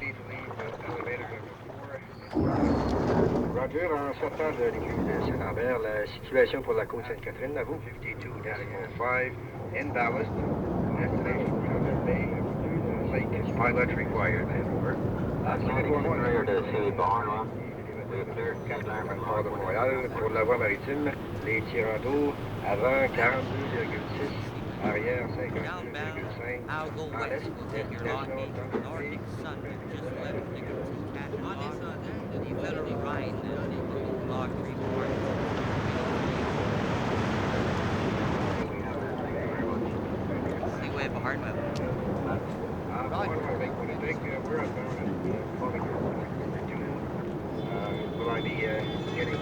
ready to leave elevator number 4. Roger, en sortant de l'église de Saint-Lambert, la situation pour la côte Sainte-Catherine, à vous? 52.5, in ballast, destination Convent Bay, Lake, pilot required, over. Clear to City Barnwell. Port de Montréal pour la voie maritime, les tirants d'eau avant 42,6, arrière 52,5, en l'est, destination will I be getting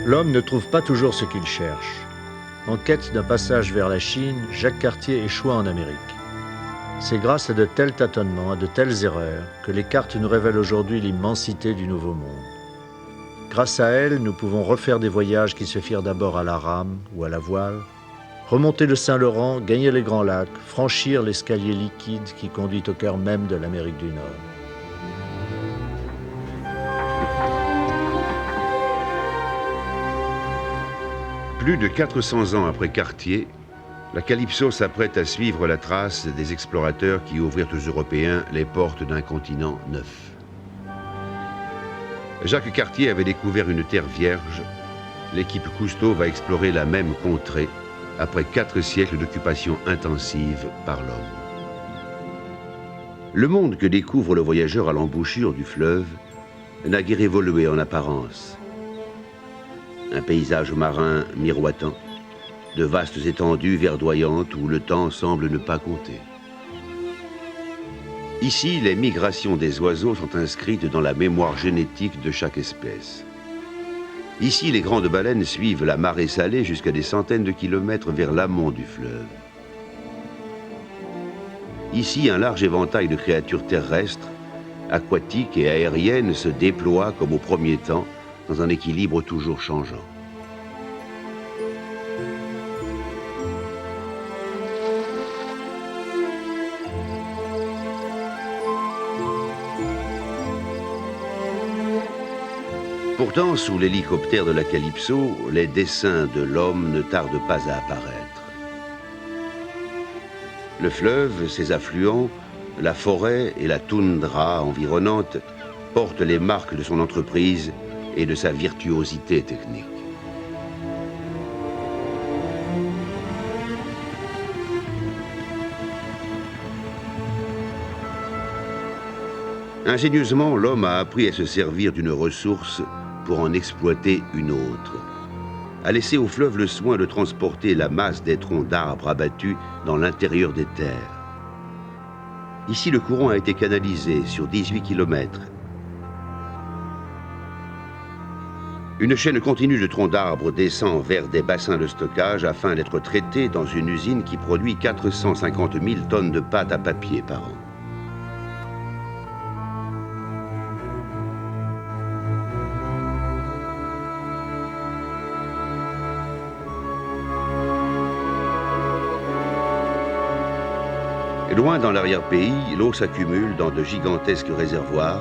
L'homme ne trouve pas toujours ce qu'il cherche. En quête d'un passage vers la Chine, Jacques Cartier échoua en Amérique. C'est grâce à de tels tâtonnements, à de telles erreurs, que les cartes nous révèlent aujourd'hui l'immensité du Nouveau Monde. Grâce à elles, nous pouvons refaire des voyages qui se firent d'abord à la rame ou à la voile, remonter le Saint-Laurent, gagner les Grands Lacs, franchir l'escalier liquide qui conduit au cœur même de l'Amérique du Nord. Plus de 400 ans après Cartier, la Calypso s'apprête à suivre la trace des explorateurs qui ouvrirent aux Européens les portes d'un continent neuf. Jacques Cartier avait découvert une terre vierge. L'équipe Cousteau va explorer la même contrée après 4 siècles d'occupation intensive par l'homme. Le monde que découvre le voyageur à l'embouchure du fleuve n'a guère évolué en apparence. Un paysage marin miroitant, de vastes étendues verdoyantes où le temps semble ne pas compter. Ici, les migrations des oiseaux sont inscrites dans la mémoire génétique de chaque espèce. Ici, les grandes baleines suivent la marée salée jusqu'à des centaines de kilomètres vers l'amont du fleuve. Ici, un large éventail de créatures terrestres, aquatiques et aériennes se déploie comme au premier temps, dans un équilibre toujours changeant. Pourtant, sous l'hélicoptère de la Calypso, les dessins de l'homme ne tardent pas à apparaître. Le fleuve, ses affluents, la forêt et la toundra environnante portent les marques de son entreprise et de sa virtuosité technique. Ingénieusement, l'homme a appris à se servir d'une ressource pour en exploiter une autre, a laissé au fleuve le soin de transporter la masse des troncs d'arbres abattus dans l'intérieur des terres. Ici, le courant a été canalisé sur 18 km. Une chaîne continue de troncs d'arbres descend vers des bassins de stockage afin d'être traitée dans une usine qui produit 450 000 tonnes de pâte à papier par an. Loin dans l'arrière-pays, l'eau s'accumule dans de gigantesques réservoirs,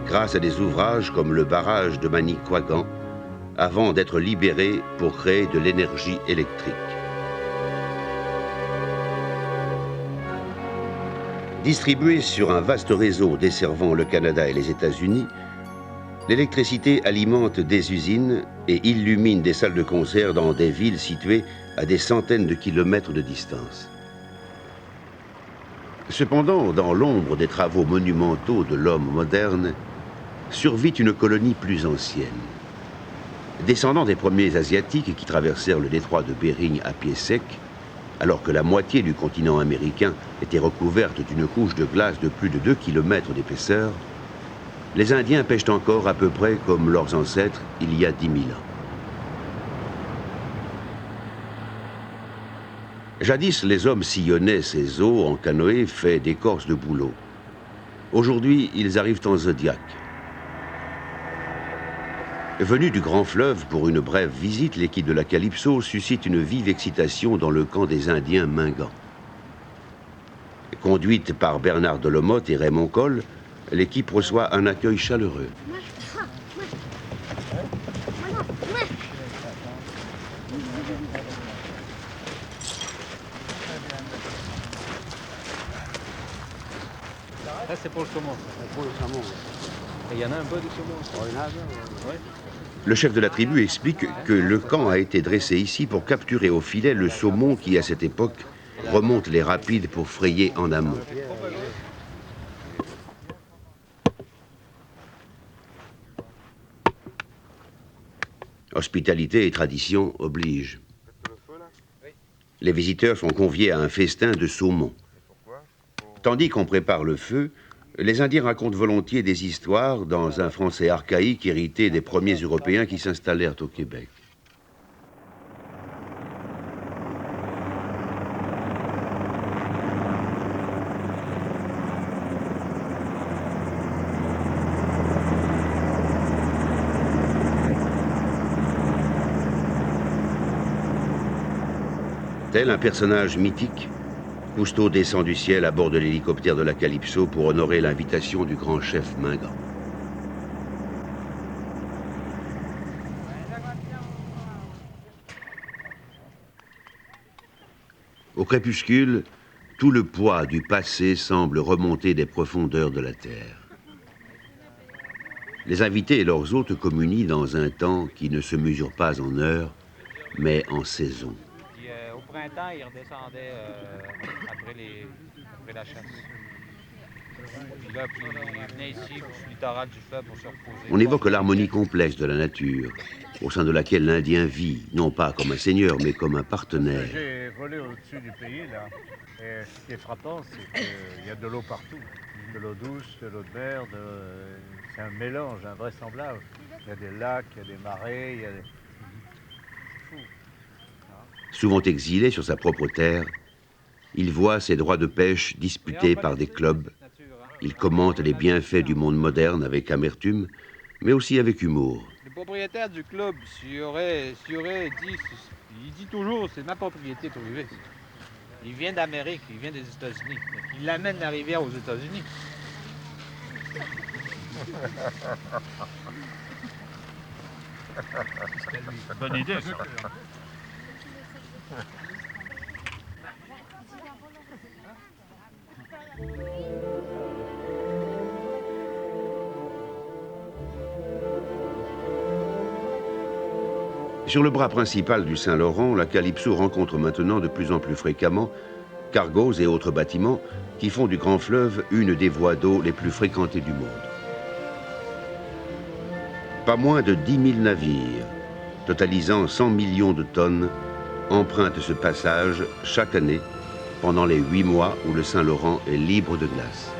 grâce à des ouvrages comme le barrage de Manicouagan, avant d'être libérés pour créer de l'énergie électrique. Distribuée sur un vaste réseau desservant le Canada et les États-Unis, l'électricité alimente des usines et illumine des salles de concert dans des villes situées à des centaines de kilomètres de distance. Cependant, dans l'ombre des travaux monumentaux de l'homme moderne, survit une colonie plus ancienne. Descendant des premiers Asiatiques qui traversèrent le détroit de Bering à pied sec, alors que la moitié du continent américain était recouverte d'une couche de glace de plus de 2 km d'épaisseur, les Indiens pêchent encore à peu près comme leurs ancêtres il y a 10 000 ans. Jadis, les hommes sillonnaient ces eaux en canoë faits d'écorce de bouleau. Aujourd'hui, ils arrivent en zodiaque. Venu du grand fleuve pour une brève visite, l'équipe de la Calypso suscite une vive excitation dans le camp des Indiens Mingans. Conduite par Bernard Dolomotte et Raymond Coll, l'équipe reçoit un accueil chaleureux. Ça, c'est pour le saumon. Pour le saumon. Et il y en a un peu de saumon. Ouais. Le chef de la tribu explique que le camp a été dressé ici pour capturer au filet le saumon qui, à cette époque, remonte les rapides pour frayer en amont. Hospitalité et tradition obligent. Les visiteurs sont conviés à un festin de saumon. Tandis qu'on prépare le feu, les Indiens racontent volontiers des histoires dans un français archaïque hérité des premiers Européens qui s'installèrent au Québec. Tel un personnage mythique, Cousteau descend du ciel à bord de l'hélicoptère de la Calypso pour honorer l'invitation du grand chef Mingan. Au crépuscule, tout le poids du passé semble remonter des profondeurs de la terre. Les invités et leurs hôtes communient dans un temps qui ne se mesure pas en heures, mais en saison. Au printemps, ils redescendaient après la chasse. Puis là, ils venaient ici, sur le littoral du fleuve pour se reposer. On évoque l'harmonie complexe de la nature, au sein de laquelle l'Indien vit, non pas comme un seigneur, mais comme un partenaire. J'ai volé au-dessus du pays, là. Et ce qui est frappant, c'est qu'il y a de l'eau partout. De l'eau douce, de l'eau de mer, c'est un mélange invraisemblable. Il y a des lacs, il y a des marais, il y a des... C'est fou. Souvent exilé sur sa propre terre, il voit ses droits de pêche disputés par des clubs. Il commente les bienfaits du monde moderne avec amertume, mais aussi avec humour. Le propriétaire du club, s'il aurait dit, il dit toujours, c'est ma propriété privée. Il vient d'Amérique, il vient des États-Unis. Il amène la rivière aux États-Unis. Bonne idée, ça. Sur le bras principal du Saint-Laurent, la Calypso rencontre maintenant de plus en plus fréquemment cargos et autres bâtiments qui font du Grand Fleuve une des voies d'eau les plus fréquentées du monde. Pas moins de 10 000 navires, totalisant 100 millions de tonnes, empruntent ce passage chaque année pendant les 8 mois où le Saint-Laurent est libre de glace.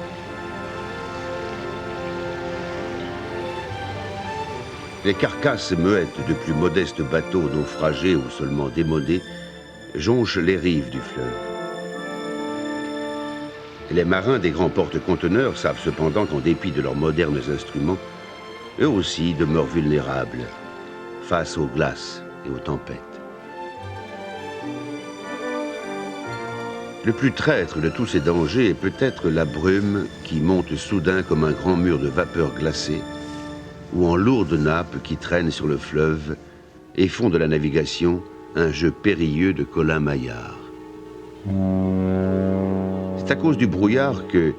Les carcasses muettes de plus modestes bateaux naufragés ou seulement démodés jonchent les rives du fleuve. Les marins des grands porte-conteneurs savent cependant qu'en dépit de leurs modernes instruments, eux aussi demeurent vulnérables face aux glaces et aux tempêtes. Le plus traître de tous ces dangers est peut-être la brume qui monte soudain comme un grand mur de vapeur glacée ou en lourdes nappes qui traînent sur le fleuve et font de la navigation un jeu périlleux de Colin-Maillard. C'est à cause du brouillard que,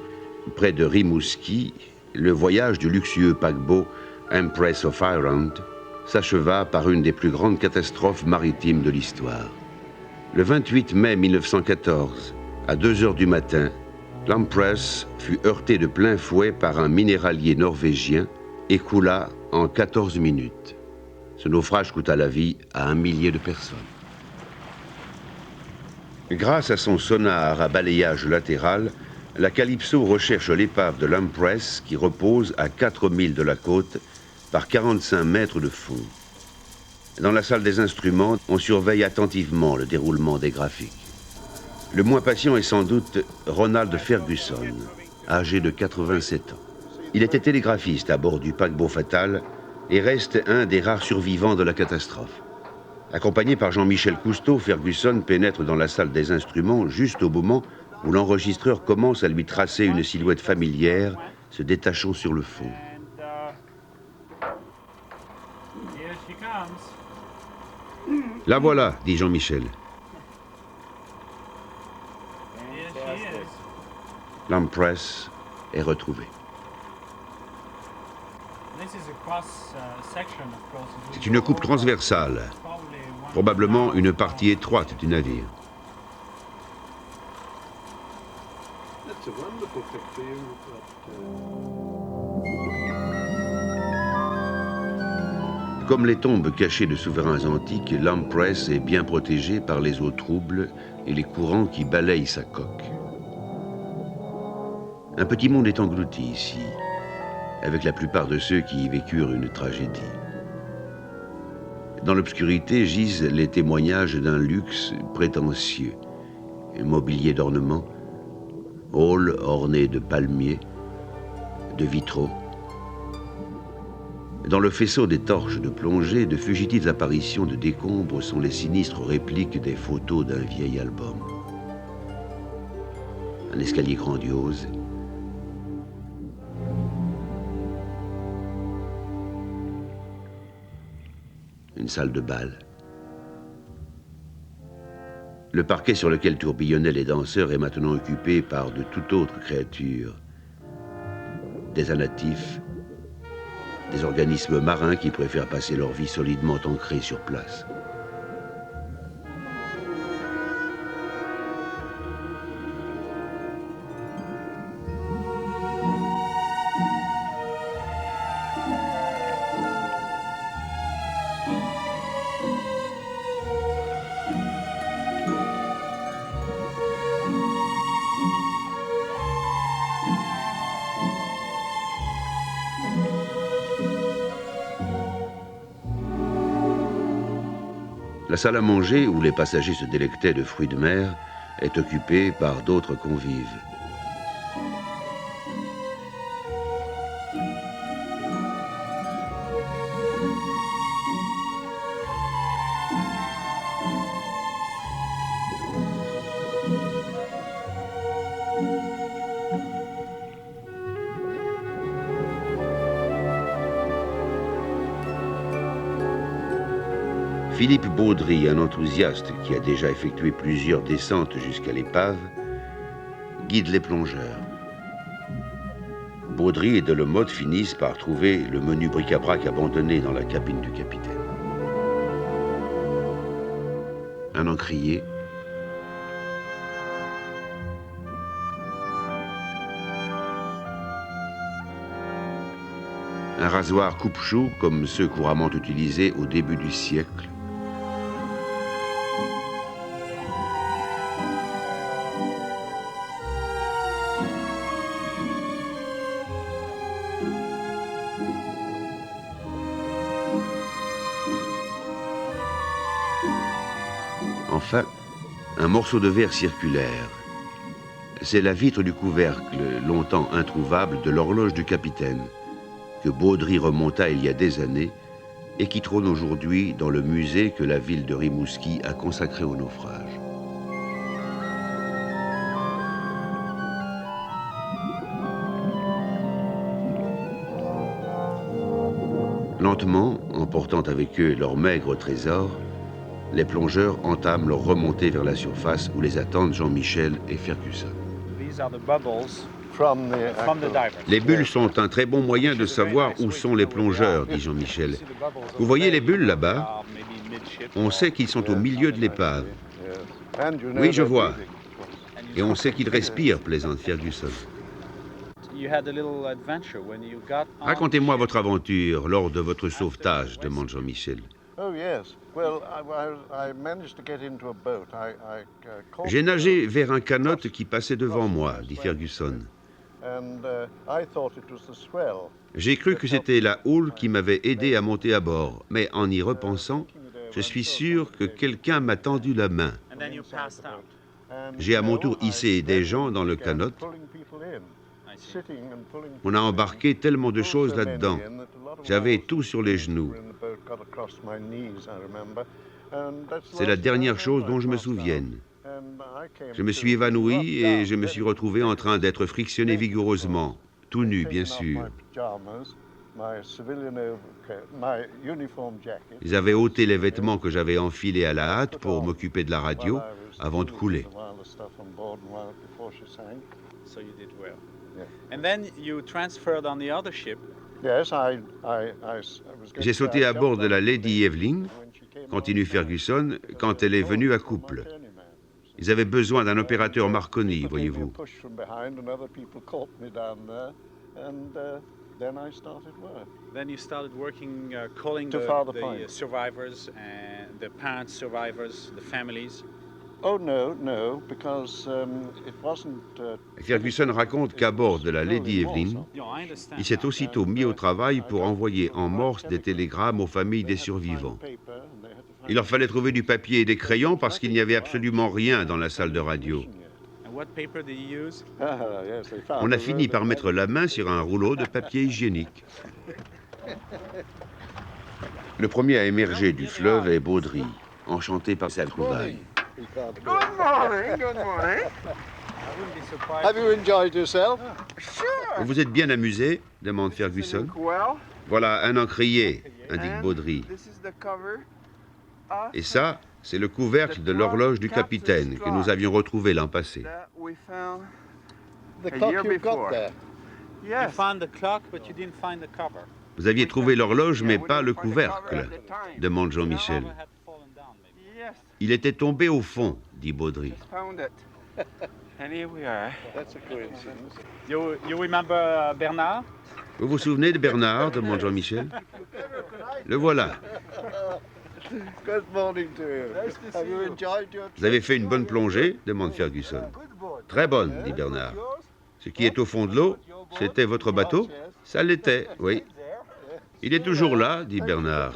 près de Rimouski, le voyage du luxueux paquebot Empress of Ireland s'acheva par une des plus grandes catastrophes maritimes de l'histoire. Le 28 mai 1914, à 2 heures du matin, l'Empress fut heurtée de plein fouet par un minéralier norvégien et coula en 14 minutes. Ce naufrage coûta la vie à 1 millier de personnes. Grâce à son sonar à balayage latéral, la Calypso recherche l'épave de l'Empress qui repose à 4 milles de la côte par 45 mètres de fond. Dans la salle des instruments, on surveille attentivement le déroulement des graphiques. Le moins patient est sans doute Ronald Ferguson, âgé de 87 ans. Il était télégraphiste à bord du paquebot Fatal et reste un des rares survivants de la catastrophe. Accompagné par Jean-Michel Cousteau, Ferguson pénètre dans la salle des instruments juste au moment où l'enregistreur commence à lui tracer une silhouette familière se détachant sur le fond. La voilà, dit Jean-Michel. L'Empress est retrouvée. C'est une coupe transversale, probablement une partie étroite du navire. Comme les tombes cachées de souverains antiques, l'Empress est bien protégée par les eaux troubles et les courants qui balayent sa coque. Un petit monde est englouti ici, avec la plupart de ceux qui y vécurent une tragédie. Dans l'obscurité gisent les témoignages d'un luxe prétentieux. Un mobilier d'ornement, hall orné de palmiers, de vitraux. Dans le faisceau des torches de plongée, de fugitives apparitions de décombres sont les sinistres répliques des photos d'un vieil album. Un escalier grandiose, une salle de bal. Le parquet sur lequel tourbillonnaient les danseurs est maintenant occupé par de toute autre créature. Des anatifs, des organismes marins qui préfèrent passer leur vie solidement ancrés sur place. La salle à manger, où les passagers se délectaient de fruits de mer, est occupée par d'autres convives. Philippe Baudry, un enthousiaste qui a déjà effectué plusieurs descentes jusqu'à l'épave, guide les plongeurs. Baudry et Delemotte finissent par trouver le menu bric-à-brac abandonné dans la cabine du capitaine. Un encrier, Un rasoir coupe-chou comme ceux couramment utilisés au début du siècle. Enfin, un morceau de verre circulaire. C'est la vitre du couvercle, longtemps introuvable, de l'horloge du capitaine, que Baudry remonta il y a des années et qui trône aujourd'hui dans le musée que la ville de Rimouski a consacré au naufrage. Lentement, emportant avec eux leur maigre trésor, les plongeurs entament leur remontée vers la surface où les attendent Jean-Michel et Ferguson. Les bulles sont un très bon moyen de savoir où sont les plongeurs, dit Jean-Michel. Vous voyez les bulles là-bas? On sait qu'ils sont au milieu de l'épave. Oui, je vois. Et on sait qu'ils respirent, plaisante Ferguson. Racontez-moi votre aventure lors de votre sauvetage, demande Jean-Michel. J'ai nagé vers un canot qui passait devant moi, dit Ferguson. J'ai cru que c'était la houle qui m'avait aidé à monter à bord, mais en y repensant, je suis sûr que quelqu'un m'a tendu la main. J'ai à mon tour hissé des gens dans le canot. On a embarqué tellement de choses là-dedans. J'avais tout sur les genoux. C'est la dernière chose dont je me souvienne. Je me suis évanoui et je me suis retrouvé en train d'être frictionné vigoureusement, tout nu bien sûr. Ils avaient ôté les vêtements que j'avais enfilés à la hâte pour m'occuper de la radio avant de couler. J'ai sauté à bord de la Lady Evelyn, continue Ferguson, quand elle est venue à couple. Ils avaient besoin d'un opérateur Marconi, voyez-vous. Then you started working, calling the survivors and the parents survivors, the families. Oh no, because it wasn't. Ferguson raconte qu'à bord de la Lady Evelyn, il s'est aussitôt mis au travail pour envoyer en morse des télégrammes aux familles des survivants. Il leur fallait trouver du papier et des crayons parce qu'il n'y avait absolument rien dans la salle de radio. On a fini par mettre la main sur un rouleau de papier hygiénique. Le premier à émerger du fleuve est Baudry, enchanté par sa trouvaille. Good morning, good morning. Have you enjoyed yourself? Sure. Vous vous êtes bien amusé? Demande Ferguson. Voilà un encrier, indique Baudry. Et ça, c'est le couvercle de l'horloge du capitaine que nous avions retrouvé l'an passé. The clock you've got there. You found the clock, but you didn't find the cover. Vous aviez trouvé l'horloge, mais pas le couvercle, demande Jean-Michel. Il était tombé au fond, dit Baudry. That's a coincidence. You remember Bernard? Vous vous souvenez de Bernard, demande Jean-Michel. Le voilà. Good morning to you. Have you enjoyed your Vous avez fait une bonne plongée, demande Ferguson. Très bonne, dit Bernard. Ce qui est au fond de l'eau, c'était votre bateau? Ça l'était, oui. Il est toujours là, dit Bernard.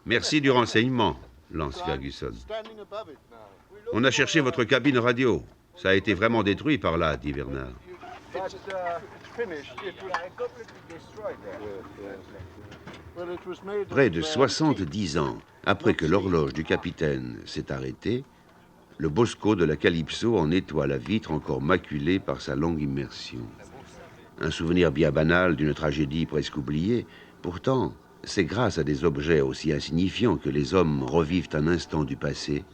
Merci du renseignement, lance Ferguson. On a cherché votre cabine radio. Ça a été vraiment détruit par là, dit Bernard. Près de 70 ans après que l'horloge du capitaine s'est arrêtée, le Bosco de la Calypso en nettoie la vitre encore maculée par sa longue immersion. Un souvenir bien banal d'une tragédie presque oubliée. Pourtant, c'est grâce à des objets aussi insignifiants que les hommes revivent un instant du passé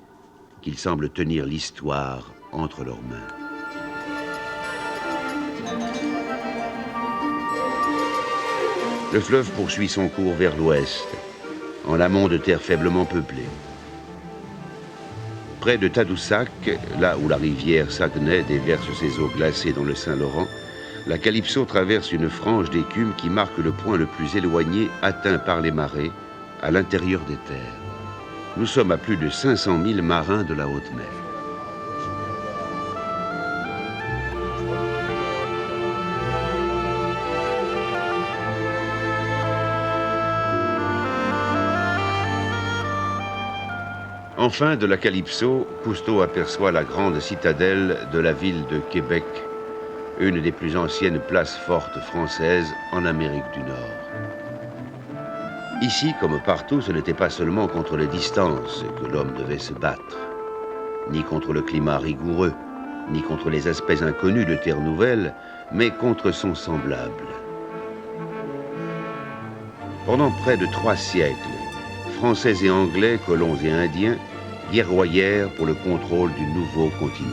qu'ils semblent tenir l'histoire entre leurs mains. Le fleuve poursuit son cours vers l'ouest, en amont de terres faiblement peuplées. Près de Tadoussac, là où la rivière Saguenay déverse ses eaux glacées dans le Saint-Laurent, la Calypso traverse une frange d'écume qui marque le point le plus éloigné atteint par les marées, à l'intérieur des terres. Nous sommes à plus de 500 000 marins de la haute mer. Enfin, de la Calypso, Cousteau aperçoit la grande citadelle de la ville de Québec, une des plus anciennes places fortes françaises en Amérique du Nord. Ici, comme partout, ce n'était pas seulement contre les distances que l'homme devait se battre, ni contre le climat rigoureux, ni contre les aspects inconnus de terre nouvelle, mais contre son semblable. Pendant près de 3 siècles, Français et Anglais, colons et Indiens, guerroyèrent pour le contrôle du nouveau continent.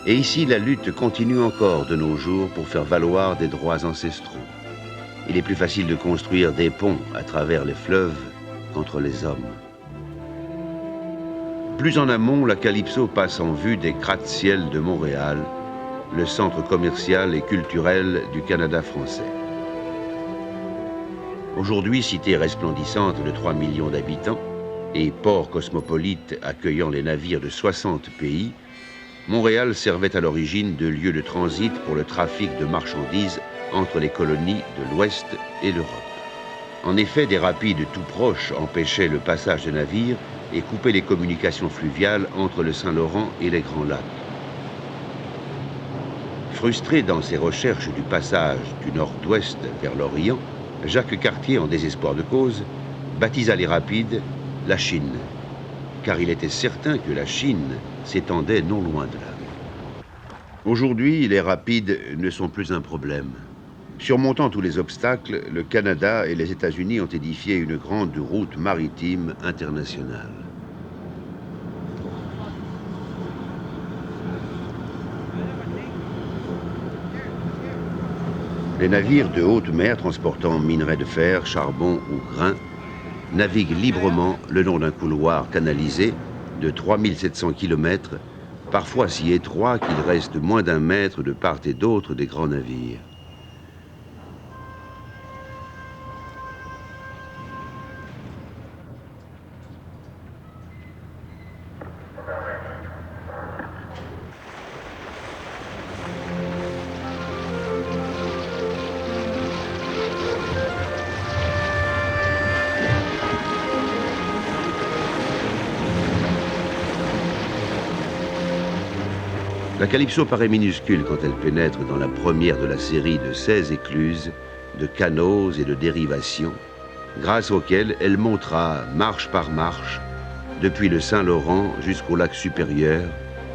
Et ici, la lutte continue encore de nos jours pour faire valoir des droits ancestraux. Il est plus facile de construire des ponts à travers les fleuves qu'entre les hommes. Plus en amont, la Calypso passe en vue des gratte-ciel de Montréal, le centre commercial et culturel du Canada français. Aujourd'hui, cité resplendissante de 3 millions d'habitants et port cosmopolite accueillant les navires de 60 pays, Montréal servait à l'origine de lieu de transit pour le trafic de marchandises entre les colonies de l'Ouest et l'Europe. En effet, des rapides tout proches empêchaient le passage de navires et coupaient les communications fluviales entre le Saint-Laurent et les Grands Lacs. Frustré dans ses recherches du passage du nord-ouest vers l'Orient, Jacques Cartier, en désespoir de cause, baptisa les rapides la Chine, car il était certain que la Chine s'étendait non loin de là. Aujourd'hui, les rapides ne sont plus un problème. Surmontant tous les obstacles, le Canada et les États-Unis ont édifié une grande route maritime internationale. Les navires de haute mer transportant minerais de fer, charbon ou grains naviguent librement le long d'un couloir canalisé de 3700 km, parfois si étroit qu'il reste moins d'1 mètre de part et d'autre des grands navires. La Calypso paraît minuscule quand elle pénètre dans la première de la série de 16 écluses, de canaux et de dérivations, grâce auxquelles elle montera, marche par marche, depuis le Saint-Laurent jusqu'au lac supérieur,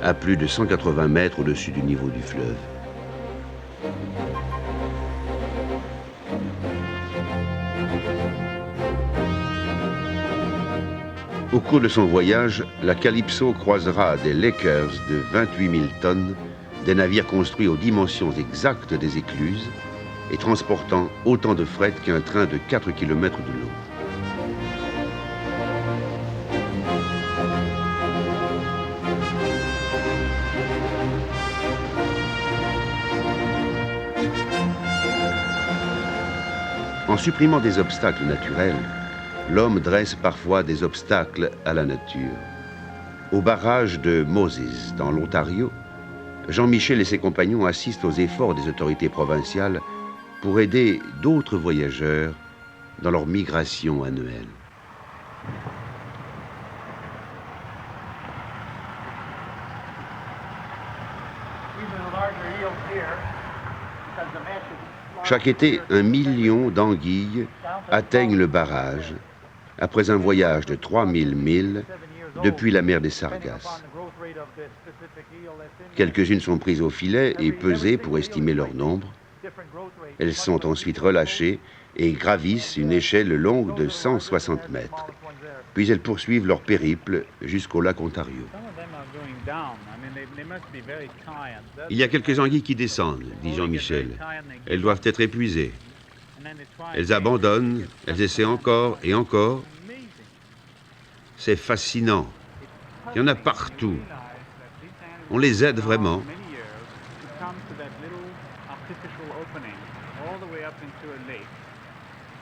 à plus de 180 mètres au-dessus du niveau du fleuve. Au cours de son voyage, la Calypso croisera des Lakers de 28 000 tonnes, des navires construits aux dimensions exactes des écluses et transportant autant de fret qu'un train de 4 km de long. En supprimant des obstacles naturels, l'homme dresse parfois des obstacles à la nature. Au barrage de Moses, dans l'Ontario, Jean-Michel et ses compagnons assistent aux efforts des autorités provinciales pour aider d'autres voyageurs dans leur migration annuelle. Chaque été, 1 million d'anguilles atteignent le barrage après un voyage de 3000 milles depuis la mer des Sargasses. Quelques-unes sont prises au filet et pesées pour estimer leur nombre. Elles sont ensuite relâchées et gravissent une échelle longue de 160 mètres. Puis elles poursuivent leur périple jusqu'au lac Ontario. Il y a quelques anguilles qui descendent, dit Jean-Michel. Elles doivent être épuisées. Elles abandonnent, elles essaient encore et encore. C'est fascinant. Il y en a partout. On les aide vraiment. that little artificial opening all the way up into a lake.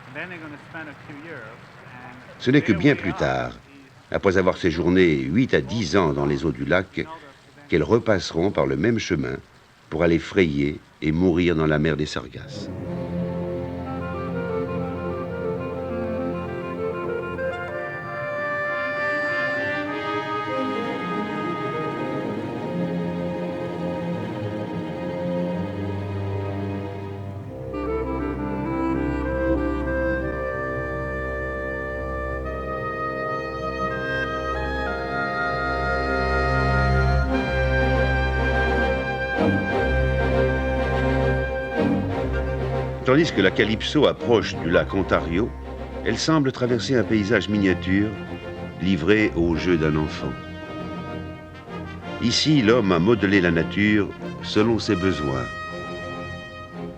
And then they're going to spend a few years. Ce n'est que bien plus tard, après avoir séjourné 8 à 10 ans dans les eaux du lac, qu'elles repasseront par le même chemin pour aller frayer et mourir dans la mer des Sargasses. Tandis que la Calypso approche du lac Ontario, elle semble traverser un paysage miniature, livré au jeu d'un enfant. Ici, l'homme a modelé la nature selon ses besoins.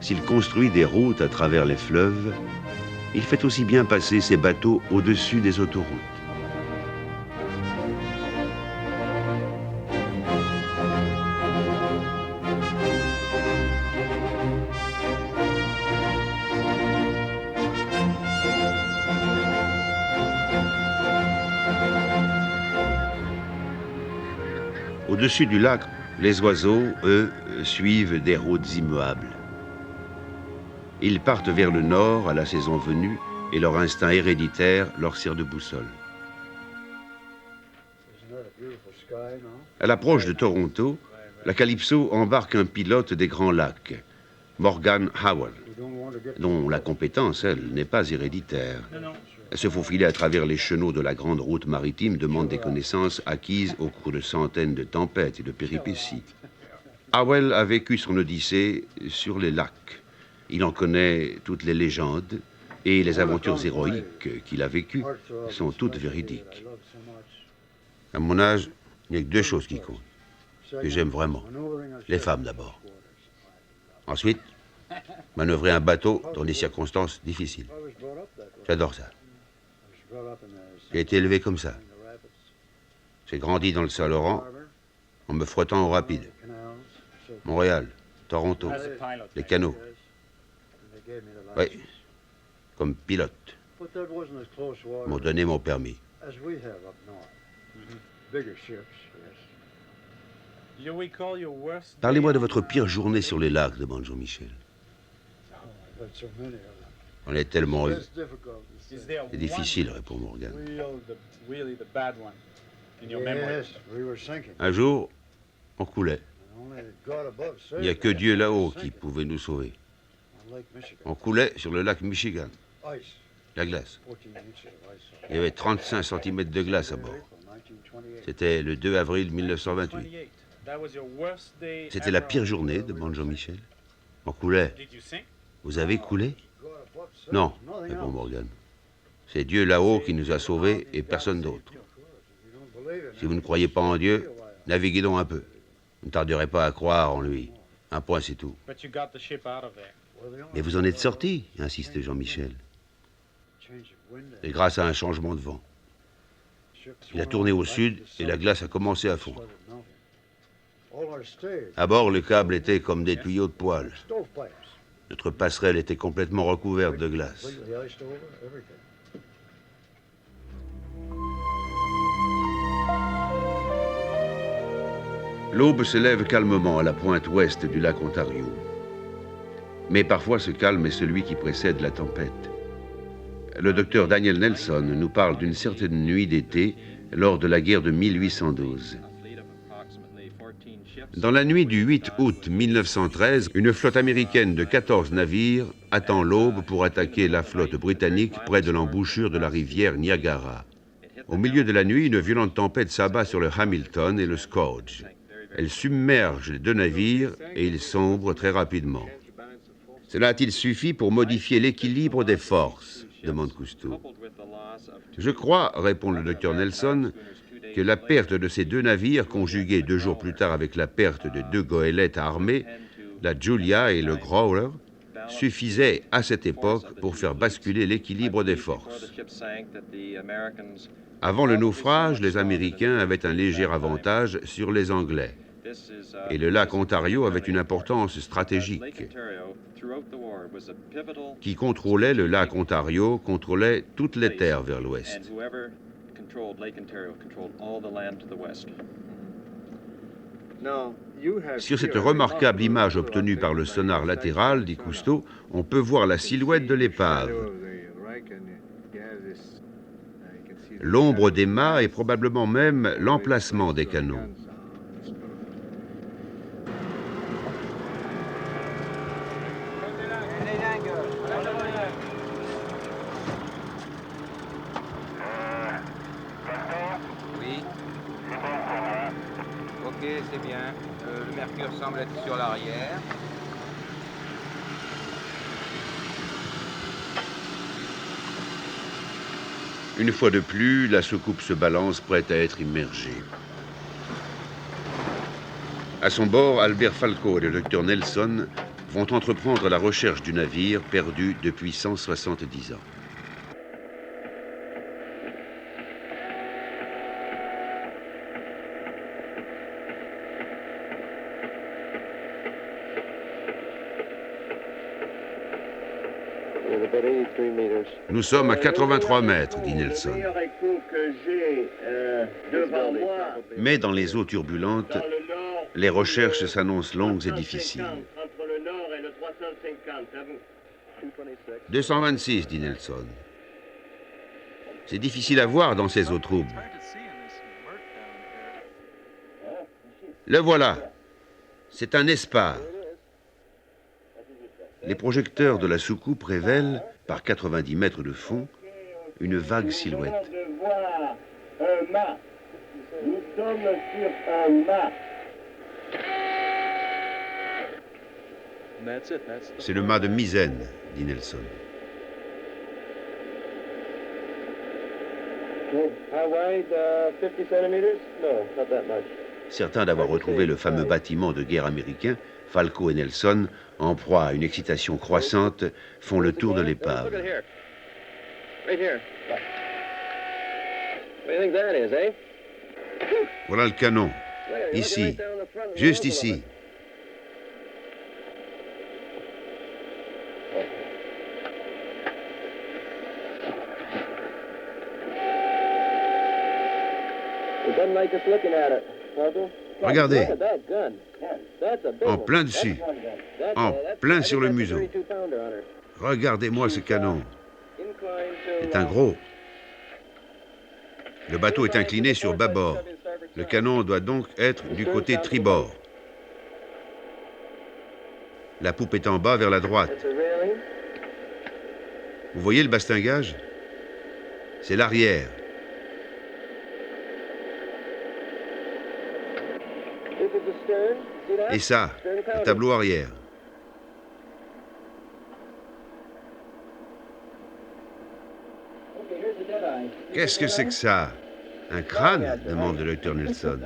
S'il construit des routes à travers les fleuves, il fait aussi bien passer ses bateaux au-dessus des autoroutes. Au-dessus du lac, les oiseaux, eux, suivent des routes immuables. Ils partent vers le nord à la saison venue et leur instinct héréditaire leur sert de boussole. À l'approche de Toronto, la Calypso embarque un pilote des Grands Lacs, Morgan Howell, dont la compétence, elle, n'est pas héréditaire. Se faufiler à travers les chenaux de la grande route maritime demande des connaissances acquises au cours de centaines de tempêtes et de péripéties. Howell a vécu son odyssée sur les lacs. Il en connaît toutes les légendes et les aventures héroïques qu'il a vécues sont toutes véridiques. À mon âge, il n'y a que deux choses qui comptent, que j'aime vraiment. Les femmes d'abord. Ensuite, manœuvrer un bateau dans des circonstances difficiles. J'adore ça. J'ai été élevé comme ça. J'ai grandi dans le Saint-Laurent en me frottant aux rapides. Montréal, Toronto, les canaux. Oui, comme pilote. Ils m'ont donné mon permis. Parlez-moi de votre pire journée sur les lacs, demande Jean-Michel. On est tellement eu. C'est difficile, répond Morgan. Un jour, on coulait. Il n'y a que Dieu là-haut qui pouvait nous sauver. On coulait sur le lac Michigan. La glace. Il y avait 35 cm de glace à bord. C'était le 2 avril 1928. C'était la pire journée, demande Jean-Michel. On coulait. Vous avez coulé? Non, répond Morgan. C'est Dieu là-haut qui nous a sauvés et personne d'autre. Si vous ne croyez pas en Dieu, naviguez donc un peu. Vous ne tarderez pas à croire en lui. Un point, c'est tout. Mais vous en êtes sorti, insiste Jean-Michel. C'est grâce à un changement de vent. Il a tourné au sud et la glace a commencé à fondre. À bord, le câble était comme des tuyaux de poêle. Notre passerelle était complètement recouverte de glace. L'aube se lève calmement à la pointe ouest du lac Ontario. Mais parfois ce calme est celui qui précède la tempête. Le docteur Daniel Nelson nous parle d'une certaine nuit d'été lors de la guerre de 1812. Dans la nuit du 8 août 1913, une flotte américaine de 14 navires attend l'aube pour attaquer la flotte britannique près de l'embouchure de la rivière Niagara. Au milieu de la nuit, une violente tempête s'abat sur le Hamilton et le Scourge. Elle submerge les deux navires et ils sombrent très rapidement. Cela a-t-il suffi pour modifier l'équilibre des forces? Demande Cousteau. Je crois, répond le docteur Nelson, que la perte de ces deux navires, conjuguée 2 jours plus tard avec la perte de 2 goélettes armées, la Julia et le Growler, suffisait à cette époque pour faire basculer l'équilibre des forces. Avant le naufrage, les Américains avaient un léger avantage sur les Anglais. Et le lac Ontario avait une importance stratégique. Qui contrôlait le lac Ontario contrôlait toutes les terres vers l'ouest. Sur cette remarquable image obtenue par le sonar latéral, dit Cousteau, on peut voir la silhouette de l'épave. L'ombre des mâts et probablement même l'emplacement des canons. Oui. Ok, c'est bien. Le mercure semble être sur l'arrière. Une fois de plus, la soucoupe se balance prête à être immergée. À son bord, Albert Falco et le docteur Nelson vont entreprendre la recherche du navire perdu depuis 170 ans. Nous sommes à 83 mètres, dit Nelson. Mais dans les eaux turbulentes, les recherches s'annoncent longues et difficiles. 226, dit Nelson. C'est difficile à voir dans ces eaux troubles. Le voilà. C'est un espar. Les projecteurs de la soucoupe révèlent, par 90 mètres de fond, une vague silhouette. Nous sommes sur un mât. C'est le mât de misaine, dit Nelson. Certains d'avoir retrouvé le fameux bâtiment de guerre américain, Falco et Nelson, en proie à une excitation croissante, font le tour de l'épave. Voilà le canon. Ici. Juste ici. Regardez. En plein dessus. En plein sur le museau. Regardez-moi ce canon. C'est un gros. Le bateau est incliné sur bâbord. Le canon doit donc être du côté tribord. La poupe est en bas vers la droite. Vous voyez le bastingage? C'est l'arrière. Et ça, le tableau arrière. Qu'est-ce que c'est que ça? Un crâne? Demande le docteur Nelson.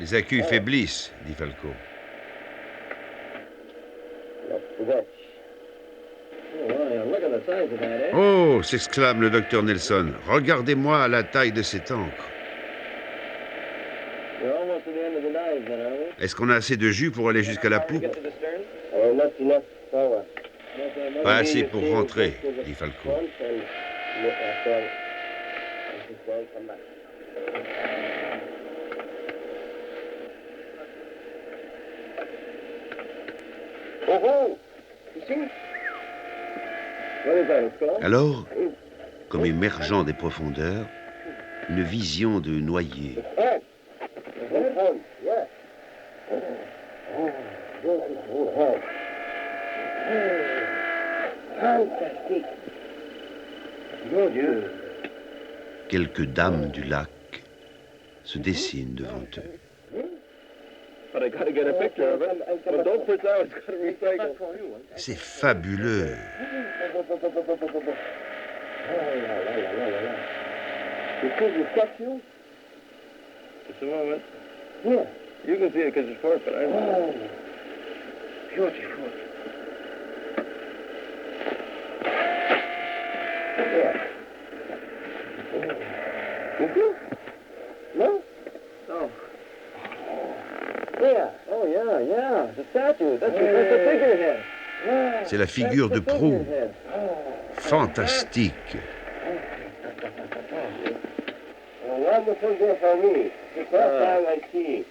Les accus faiblissent, dit Falco. Oh, s'exclame le docteur Nelson. Regardez-moi la taille de cette encre. Est-ce qu'on a assez de jus pour aller jusqu'à la poupe? Pas assez pour rentrer, dit Falco. Alors, comme émergeant des profondeurs, une vision de noyer. Quelques dames du lac se dessinent devant eux. C'est fabuleux. No? Oh. Yeah. Oh, yeah. The statue. That's the figurehead. C'est la figure de proue. Fantastique. A wonderful day for me. The first time I see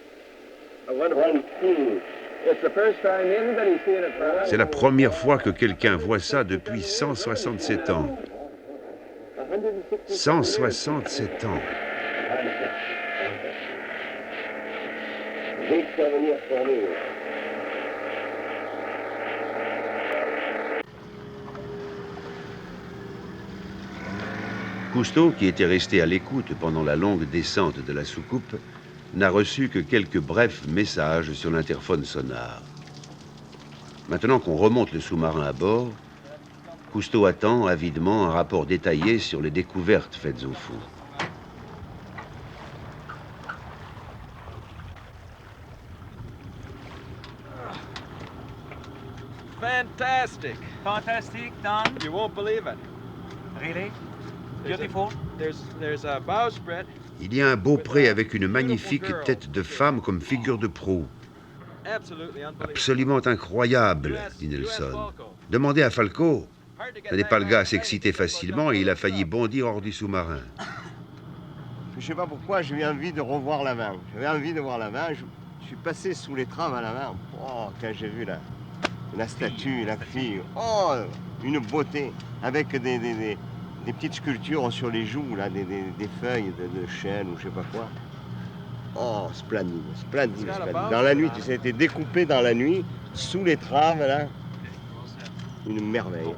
one scene. It's the first time anybody's seen it for us. C'est la première fois que quelqu'un voit ça depuis 167 ans. 167 ans. Big souvenir for me. Cousteau, qui était resté à l'écoute pendant la longue descente de la soucoupe, n'a reçu que quelques brefs messages sur l'interphone sonore. Maintenant qu'on remonte le sous-marin à bord, Cousteau attend avidement un rapport détaillé sur les découvertes faites au fond. Fantastic. Fantastic, Don. You won't believe it. Really? Beautiful. There's a bowsprit. Il y a un beau pré avec une magnifique tête de femme comme figure de proue. Absolument incroyable, dit Nelson. Demandez à Falco. Ce n'est pas le gars à s'exciter facilement et il a failli bondir hors du sous-marin. Je ne sais pas pourquoi, j'ai eu envie de revoir la mer. J'avais envie de voir la mer. Je suis passé sous les trames à la mer. Oh, quand j'ai vu la statue, la fille. Oh, une beauté. Avec des petites sculptures sur les joues, là, des feuilles de chêne ou je sais pas quoi. Oh, splendide. Dans la nuit, tu sais, ça a été découpé dans la nuit, sous les trames, là. Une merveille.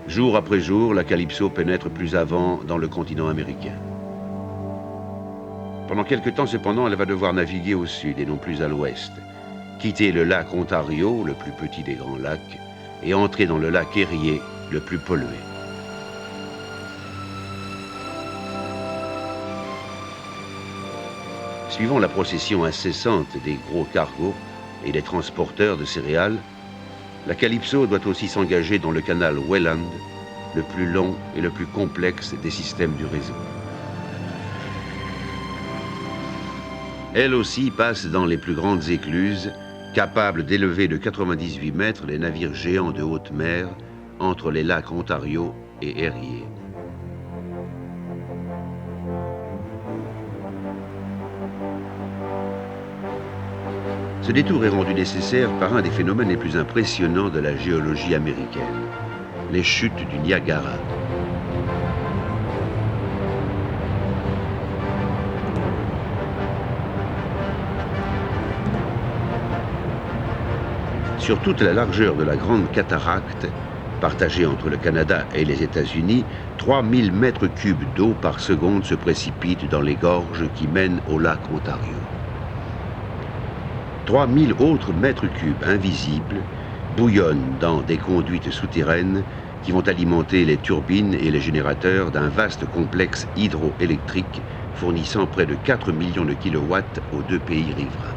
Jour après jour, la Calypso pénètre plus avant dans le continent américain. Pendant quelque temps, cependant, elle va devoir naviguer au sud et non plus à l'ouest, quitter le lac Ontario, le plus petit des grands lacs, et entrer dans le lac Erie, le plus pollué. Suivant la procession incessante des gros cargos et des transporteurs de céréales, la Calypso doit aussi s'engager dans le canal Welland, le plus long et le plus complexe des systèmes du réseau. Elle aussi passe dans les plus grandes écluses, capables d'élever de 98 mètres les navires géants de haute mer entre les lacs Ontario et Erie. Ce détour est rendu nécessaire par un des phénomènes les plus impressionnants de la géologie américaine, les chutes du Niagara. Sur toute la largeur de la Grande Cataracte, partagée entre le Canada et les États-Unis, 3000 mètres cubes d'eau par seconde se précipitent dans les gorges qui mènent au lac Ontario. 3000 autres mètres cubes invisibles bouillonnent dans des conduites souterraines qui vont alimenter les turbines et les générateurs d'un vaste complexe hydroélectrique fournissant près de 4 millions de kilowatts aux deux pays riverains.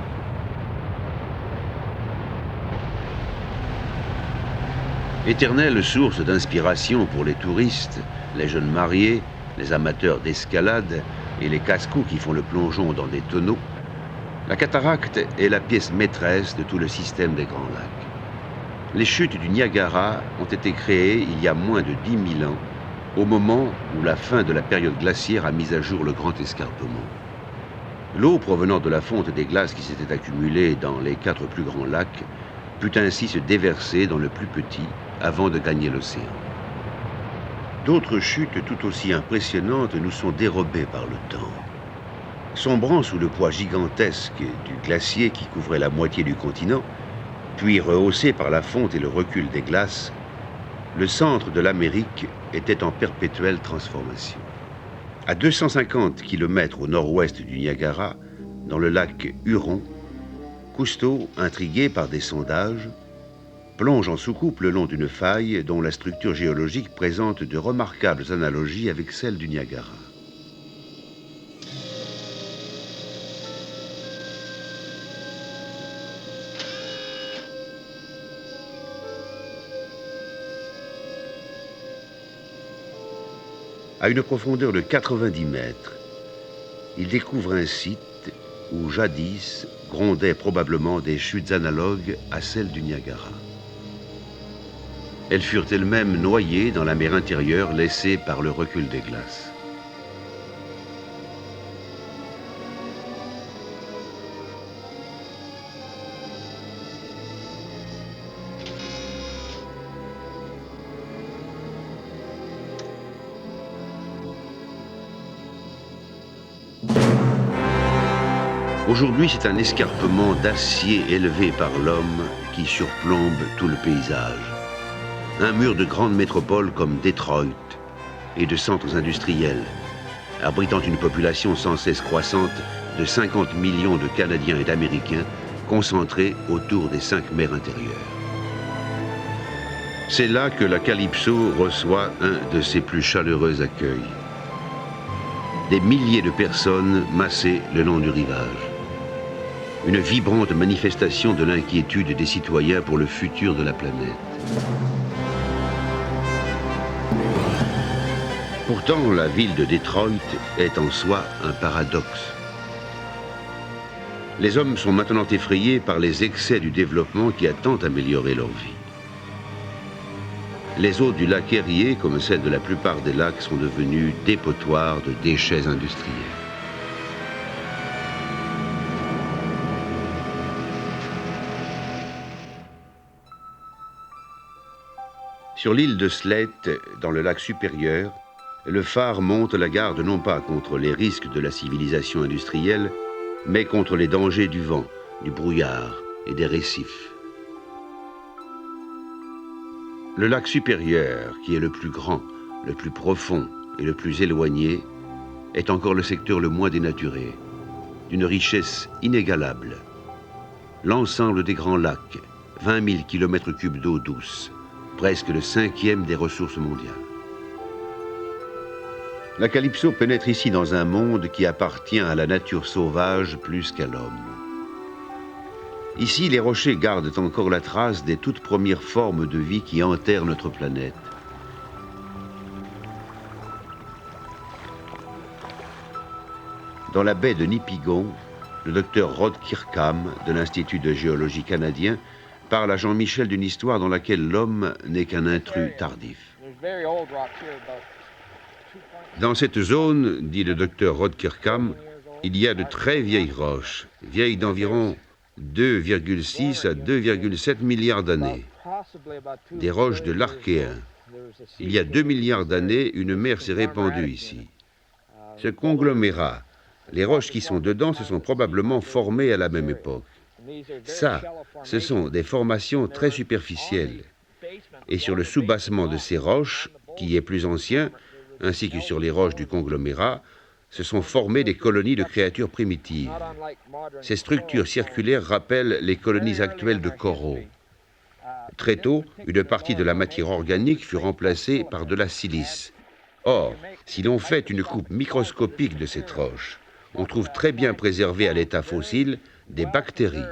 Éternelle source d'inspiration pour les touristes, les jeunes mariés, les amateurs d'escalade et les casse-cou qui font le plongeon dans des tonneaux, la cataracte est la pièce maîtresse de tout le système des Grands Lacs. Les chutes du Niagara ont été créées il y a moins de 10 000 ans, au moment où la fin de la période glaciaire a mis à jour le grand escarpement. L'eau provenant de la fonte des glaces qui s'était accumulée dans les 4 plus grands lacs put ainsi se déverser dans le plus petit avant de gagner l'océan. D'autres chutes tout aussi impressionnantes nous sont dérobées par le temps. Sombrant sous le poids gigantesque du glacier qui couvrait la moitié du continent, puis rehaussé par la fonte et le recul des glaces, le centre de l'Amérique était en perpétuelle transformation. À 250 km au nord-ouest du Niagara, dans le lac Huron, Cousteau, intrigué par des sondages, plonge en soucoupe le long d'une faille dont la structure géologique présente de remarquables analogies avec celle du Niagara. À une profondeur de 90 mètres, il découvre un site où jadis grondaient probablement des chutes analogues à celles du Niagara. Elles furent elles-mêmes noyées dans la mer intérieure laissée par le recul des glaces. Aujourd'hui, c'est un escarpement d'acier élevé par l'homme qui surplombe tout le paysage. Un mur de grandes métropoles comme Détroit et de centres industriels, abritant une population sans cesse croissante de 50 millions de Canadiens et d'Américains concentrés autour des 5 mers intérieures. C'est là que la Calypso reçoit un de ses plus chaleureux accueils. Des milliers de personnes massées le long du rivage. Une vibrante manifestation de l'inquiétude des citoyens pour le futur de la planète. Pourtant, la ville de Détroit est en soi un paradoxe. Les hommes sont maintenant effrayés par les excès du développement qui a tant amélioré leur vie. Les eaux du lac Erie, comme celles de la plupart des lacs, sont devenues dépotoirs de déchets industriels. Sur l'île de Slate, dans le lac supérieur, le phare monte la garde non pas contre les risques de la civilisation industrielle, mais contre les dangers du vent, du brouillard et des récifs. Le lac supérieur, qui est le plus grand, le plus profond et le plus éloigné, est encore le secteur le moins dénaturé, d'une richesse inégalable. L'ensemble des grands lacs, 20 000 km3 d'eau douce, presque le 5e des ressources mondiales. La Calypso pénètre ici dans un monde qui appartient à la nature sauvage plus qu'à l'homme. Ici, les rochers gardent encore la trace des toutes premières formes de vie qui enterrent notre planète. Dans la baie de Nipigon, le docteur Rod Kirkham de l'Institut de géologie canadien parle à Jean-Michel d'une histoire dans laquelle l'homme n'est qu'un intrus tardif. Dans cette zone, dit le docteur Rod Kirkham, il y a de très vieilles roches, vieilles d'environ 2,6 à 2,7 milliards d'années. Des roches de l'Archéen. Il y a 2 milliards d'années, une mer s'est répandue ici. Ce conglomérat, les roches qui sont dedans se sont probablement formées à la même époque. Ça, ce sont des formations très superficielles. Et sur le soubassement de ces roches, qui est plus ancien, ainsi que sur les roches du conglomérat, se sont formées des colonies de créatures primitives. Ces structures circulaires rappellent les colonies actuelles de coraux. Très tôt, une partie de la matière organique fut remplacée par de la silice. Or, si l'on fait une coupe microscopique de cette roche, on trouve très bien préservées à l'état fossile des bactéries.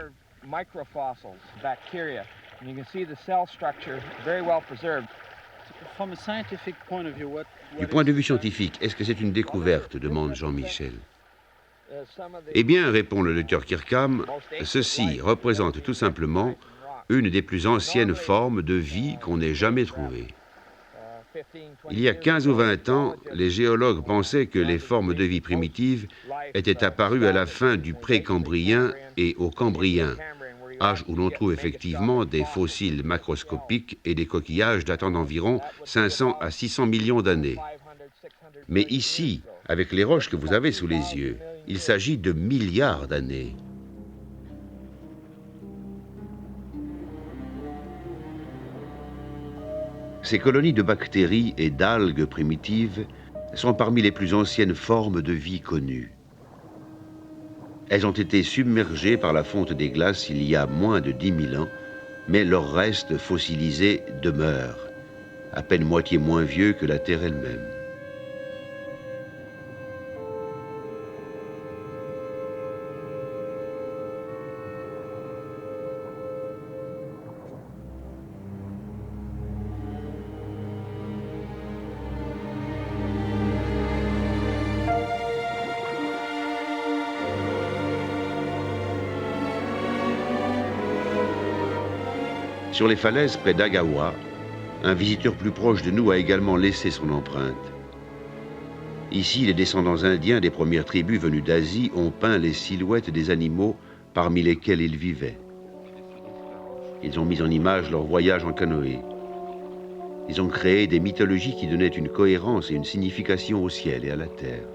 Du point de vue scientifique, est-ce que c'est une découverte, demande Jean-Michel. Eh bien, répond le docteur Kirkham, ceci représente tout simplement une des plus anciennes formes de vie qu'on ait jamais trouvées. Il y a 15 ou 20 ans, les géologues pensaient que les formes de vie primitives étaient apparues à la fin du pré-cambrien et au cambrien, âge où l'on trouve effectivement des fossiles macroscopiques et des coquillages datant d'environ 500 à 600 millions d'années. Mais ici, avec les roches que vous avez sous les yeux, il s'agit de milliards d'années. Ces colonies de bactéries et d'algues primitives sont parmi les plus anciennes formes de vie connues. Elles ont été submergées par la fonte des glaces il y a moins de 10 000 ans, mais leurs restes fossilisés demeurent, à peine moitié moins vieux que la Terre elle-même. Sur les falaises près d'Agawa, un visiteur plus proche de nous a également laissé son empreinte. Ici, les descendants indiens des premières tribus venues d'Asie ont peint les silhouettes des animaux parmi lesquels ils vivaient. Ils ont mis en image leur voyage en canoë. Ils ont créé des mythologies qui donnaient une cohérence et une signification au ciel et à la terre.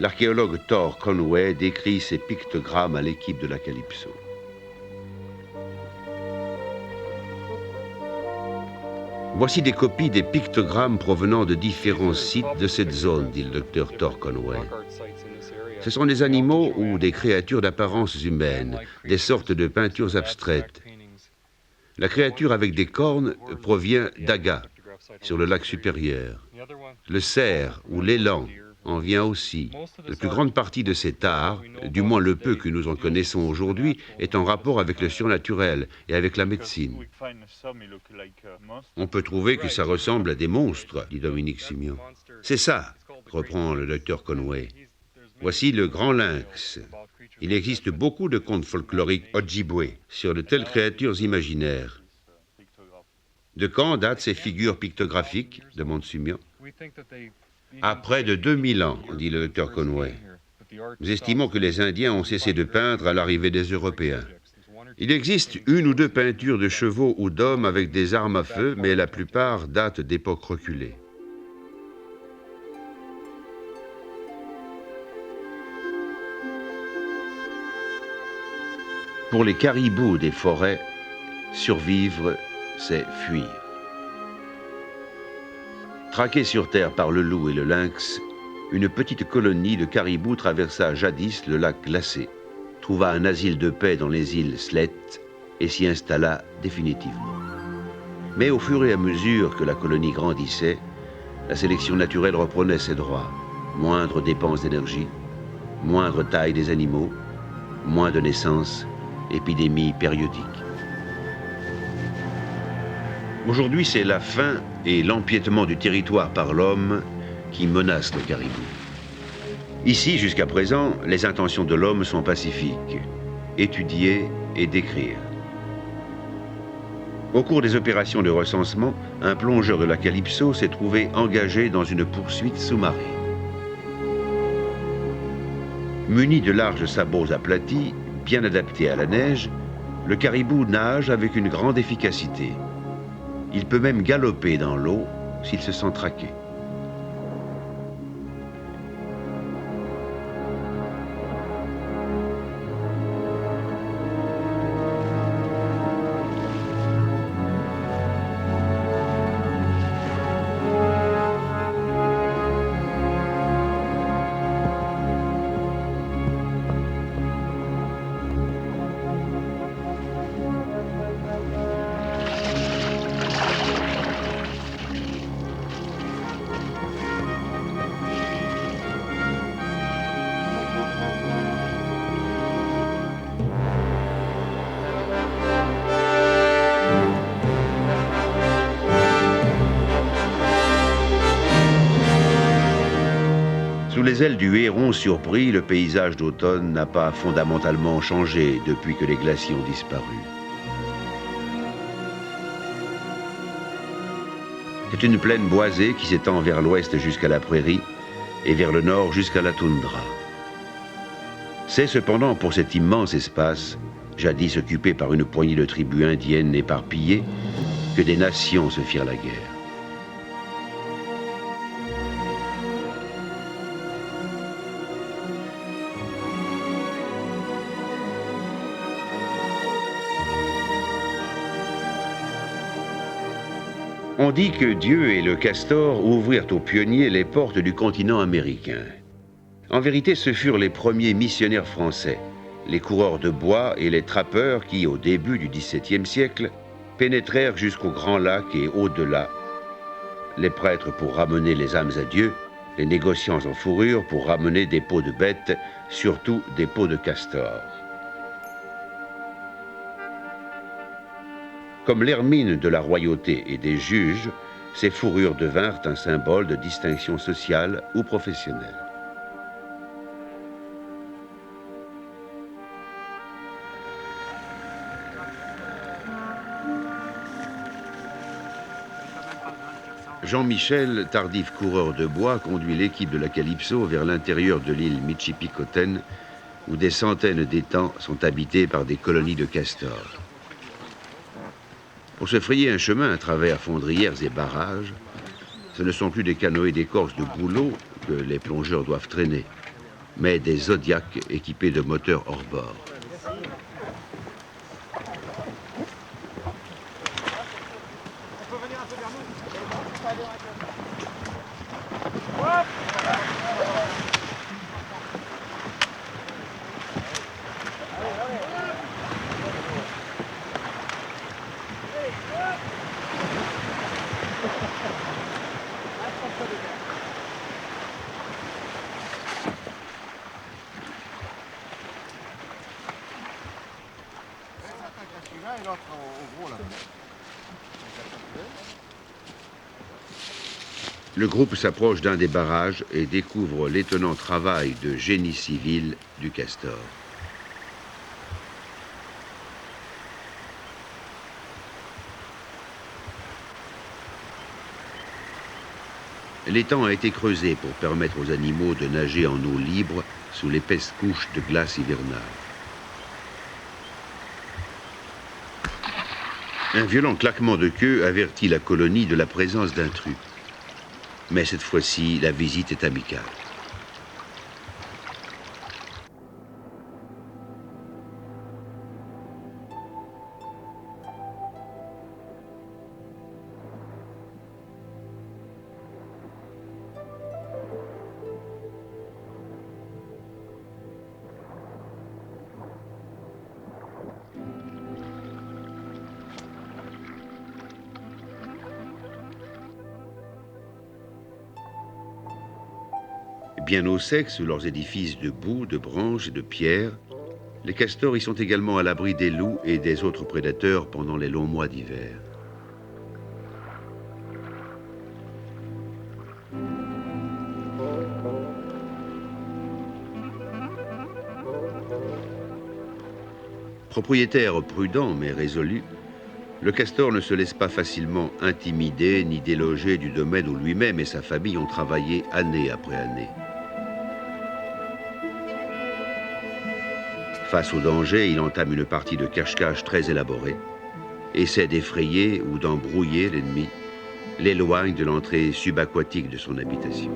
L'archéologue Thor Conway décrit ces pictogrammes à l'équipe de la Calypso. Voici des copies des pictogrammes provenant de différents sites de cette zone, dit le docteur Thor Conway. Ce sont des animaux ou des créatures d'apparence humaine, des sortes de peintures abstraites. La créature avec des cornes provient d'Aga, sur le lac supérieur. Le cerf ou l'élan en vient aussi. La plus grande partie de cet art, du moins le peu que nous en connaissons aujourd'hui, est en rapport avec le surnaturel et avec la médecine. On peut trouver que ça ressemble à des monstres, dit Dominique Simion. C'est ça, reprend le docteur Conway. Voici le grand lynx. Il existe beaucoup de contes folkloriques Ojibwe sur de telles créatures imaginaires. De quand datent ces figures pictographiques, demande Simion. À près de 2000 ans, dit le docteur Conway. Nous estimons que les Indiens ont cessé de peindre à l'arrivée des Européens. Il existe une ou deux peintures de chevaux ou d'hommes avec des armes à feu, mais la plupart datent d'époques reculées. Pour les caribous des forêts, survivre, c'est fuir. Traqués sur terre par le loup et le lynx, une petite colonie de caribous traversa jadis le lac glacé, trouva un asile de paix dans les îles Slet et s'y installa définitivement. Mais au fur et à mesure que la colonie grandissait, la sélection naturelle reprenait ses droits. Moindre dépense d'énergie, moindre taille des animaux, moins de naissances, épidémies périodiques. Aujourd'hui, c'est la faim et l'empiètement du territoire par l'homme qui menacent le caribou. Ici, jusqu'à présent, les intentions de l'homme sont pacifiques, étudier et décrire. Au cours des opérations de recensement, un plongeur de la Calypso s'est trouvé engagé dans une poursuite sous-marine. Muni de larges sabots aplatis, bien adaptés à la neige, le caribou nage avec une grande efficacité. Il peut même galoper dans l'eau s'il se sent traqué. Sous les ailes du héron surpris, le paysage d'automne n'a pas fondamentalement changé depuis que les glaciers ont disparu. C'est une plaine boisée qui s'étend vers l'ouest jusqu'à la prairie et vers le nord jusqu'à la toundra. C'est cependant pour cet immense espace, jadis occupé par une poignée de tribus indiennes éparpillées, que des nations se firent la guerre. On dit que Dieu et le castor ouvrirent aux pionniers les portes du continent américain. En vérité, ce furent les premiers missionnaires français, les coureurs de bois et les trappeurs qui, au début du XVIIe siècle, pénétrèrent jusqu'au Grand Lac et au-delà. Les prêtres pour ramener les âmes à Dieu, les négociants en fourrure pour ramener des peaux de bêtes, surtout des peaux de castor. Comme l'hermine de la royauté et des juges, ces fourrures devinrent un symbole de distinction sociale ou professionnelle. Jean-Michel, tardif coureur de bois, conduit l'équipe de la Calypso vers l'intérieur de l'île Michipicoten, où des centaines d'étangs sont habités par des colonies de castors. Pour se frayer un chemin à travers fondrières et barrages, ce ne sont plus des canoës d'écorce de bouleau que les plongeurs doivent traîner, mais des Zodiacs équipés de moteurs hors bord. Le groupe s'approche d'un des barrages et découvre l'étonnant travail de génie civil du castor. L'étang a été creusé pour permettre aux animaux de nager en eau libre sous l'épaisse couche de glace hivernale. Un violent claquement de queue avertit la colonie de la présence d'intrus. Mais cette fois-ci, la visite est amicale. Bien au sec, sous leurs édifices de boue, de branches et de pierres, les castors y sont également à l'abri des loups et des autres prédateurs pendant les longs mois d'hiver. Propriétaire prudent mais résolu, le castor ne se laisse pas facilement intimider ni déloger du domaine où lui-même et sa famille ont travaillé année après année. Face au danger, il entame une partie de cache-cache très élaborée, essaie d'effrayer ou d'embrouiller l'ennemi, l'éloigne de l'entrée subaquatique de son habitation.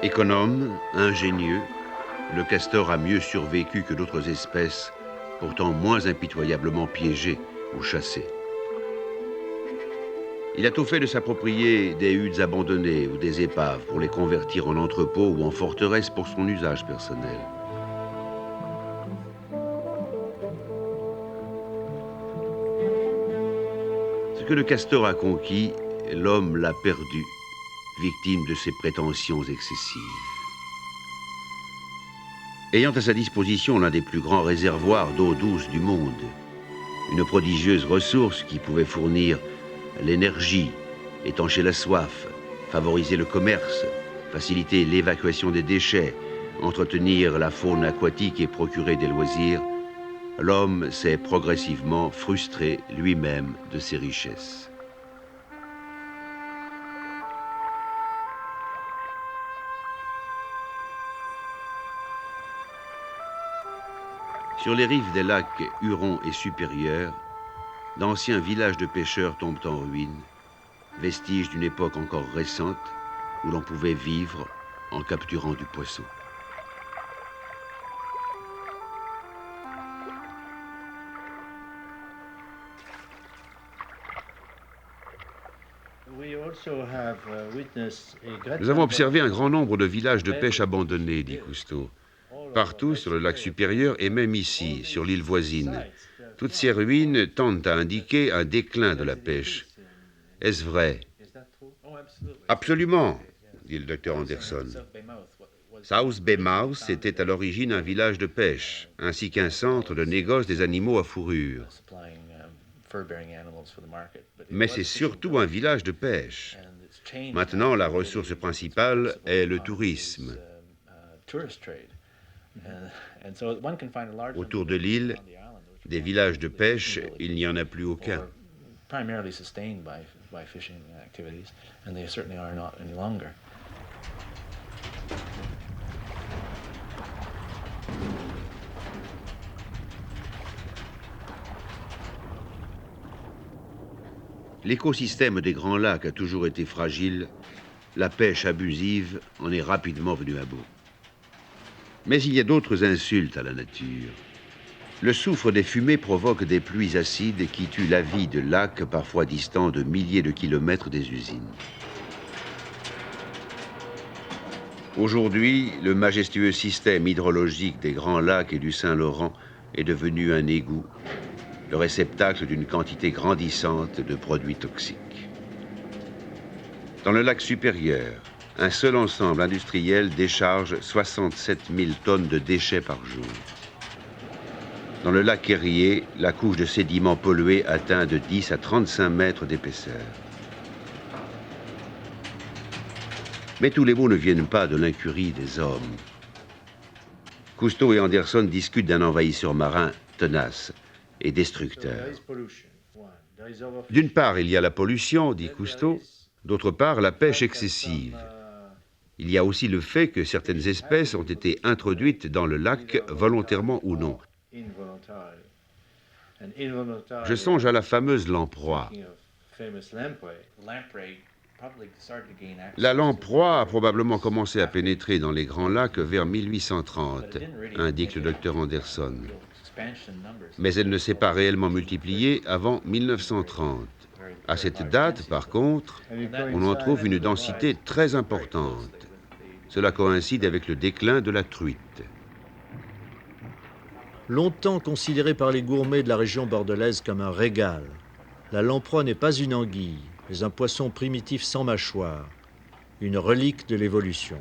Économe, ingénieux, le castor a mieux survécu que d'autres espèces, pourtant moins impitoyablement piégées ou chassées. Il a tout fait de s'approprier des huttes abandonnées ou des épaves pour les convertir en entrepôts ou en forteresses pour son usage personnel. Ce que le castor a conquis, l'homme l'a perdu, victime de ses prétentions excessives. Ayant à sa disposition l'un des plus grands réservoirs d'eau douce du monde, une prodigieuse ressource qui pouvait fournir l'énergie, étancher la soif, favoriser le commerce, faciliter l'évacuation des déchets, entretenir la faune aquatique et procurer des loisirs, l'homme s'est progressivement frustré lui-même de ses richesses. Sur les rives des lacs Huron et Supérieur, d'anciens villages de pêcheurs tombent en ruine, vestiges d'une époque encore récente où l'on pouvait vivre en capturant du poisson. Nous avons observé un grand nombre de villages de pêche abandonnés, dit Cousteau, partout sur le lac supérieur et même ici, sur l'île voisine. Toutes ces ruines tendent à indiquer un déclin de la pêche. Est-ce vrai? Absolument, dit le docteur Anderson. South Bay Mouth était à l'origine un village de pêche, ainsi qu'un centre de négoce des animaux à fourrure. Mais c'est surtout un village de pêche. Maintenant, la ressource principale est le tourisme. Autour de l'île, des villages de pêche, il n'y en a plus aucun. L'écosystème des Grands Lacs a toujours été fragile, la pêche abusive en est rapidement venue à bout. Mais il y a d'autres insultes à la nature. Le soufre des fumées provoque des pluies acides qui tuent la vie de lacs parfois distants de milliers de kilomètres des usines. Aujourd'hui, le majestueux système hydrologique des Grands Lacs et du Saint-Laurent est devenu un égout, le réceptacle d'une quantité grandissante de produits toxiques. Dans le lac supérieur, un seul ensemble industriel décharge 67 000 tonnes de déchets par jour. Dans le lac Erie, la couche de sédiments pollués atteint de 10 à 35 mètres d'épaisseur. Mais tous les maux ne viennent pas de l'incurie des hommes. Cousteau et Anderson discutent d'un envahisseur marin tenace et destructeur. D'une part, il y a la pollution, dit Cousteau, d'autre part, la pêche excessive. Il y a aussi le fait que certaines espèces ont été introduites dans le lac, volontairement ou non. Je songe à la fameuse lamproie. La lamproie a probablement commencé à pénétrer dans les Grands Lacs vers 1830, indique le docteur Anderson. Mais elle ne s'est pas réellement multipliée avant 1930. À cette date, par contre, on en trouve une densité très importante. Cela coïncide avec le déclin de la truite. Longtemps considérée par les gourmets de la région bordelaise comme un régal, la lamproie n'est pas une anguille, mais un poisson primitif sans mâchoire, une relique de l'évolution.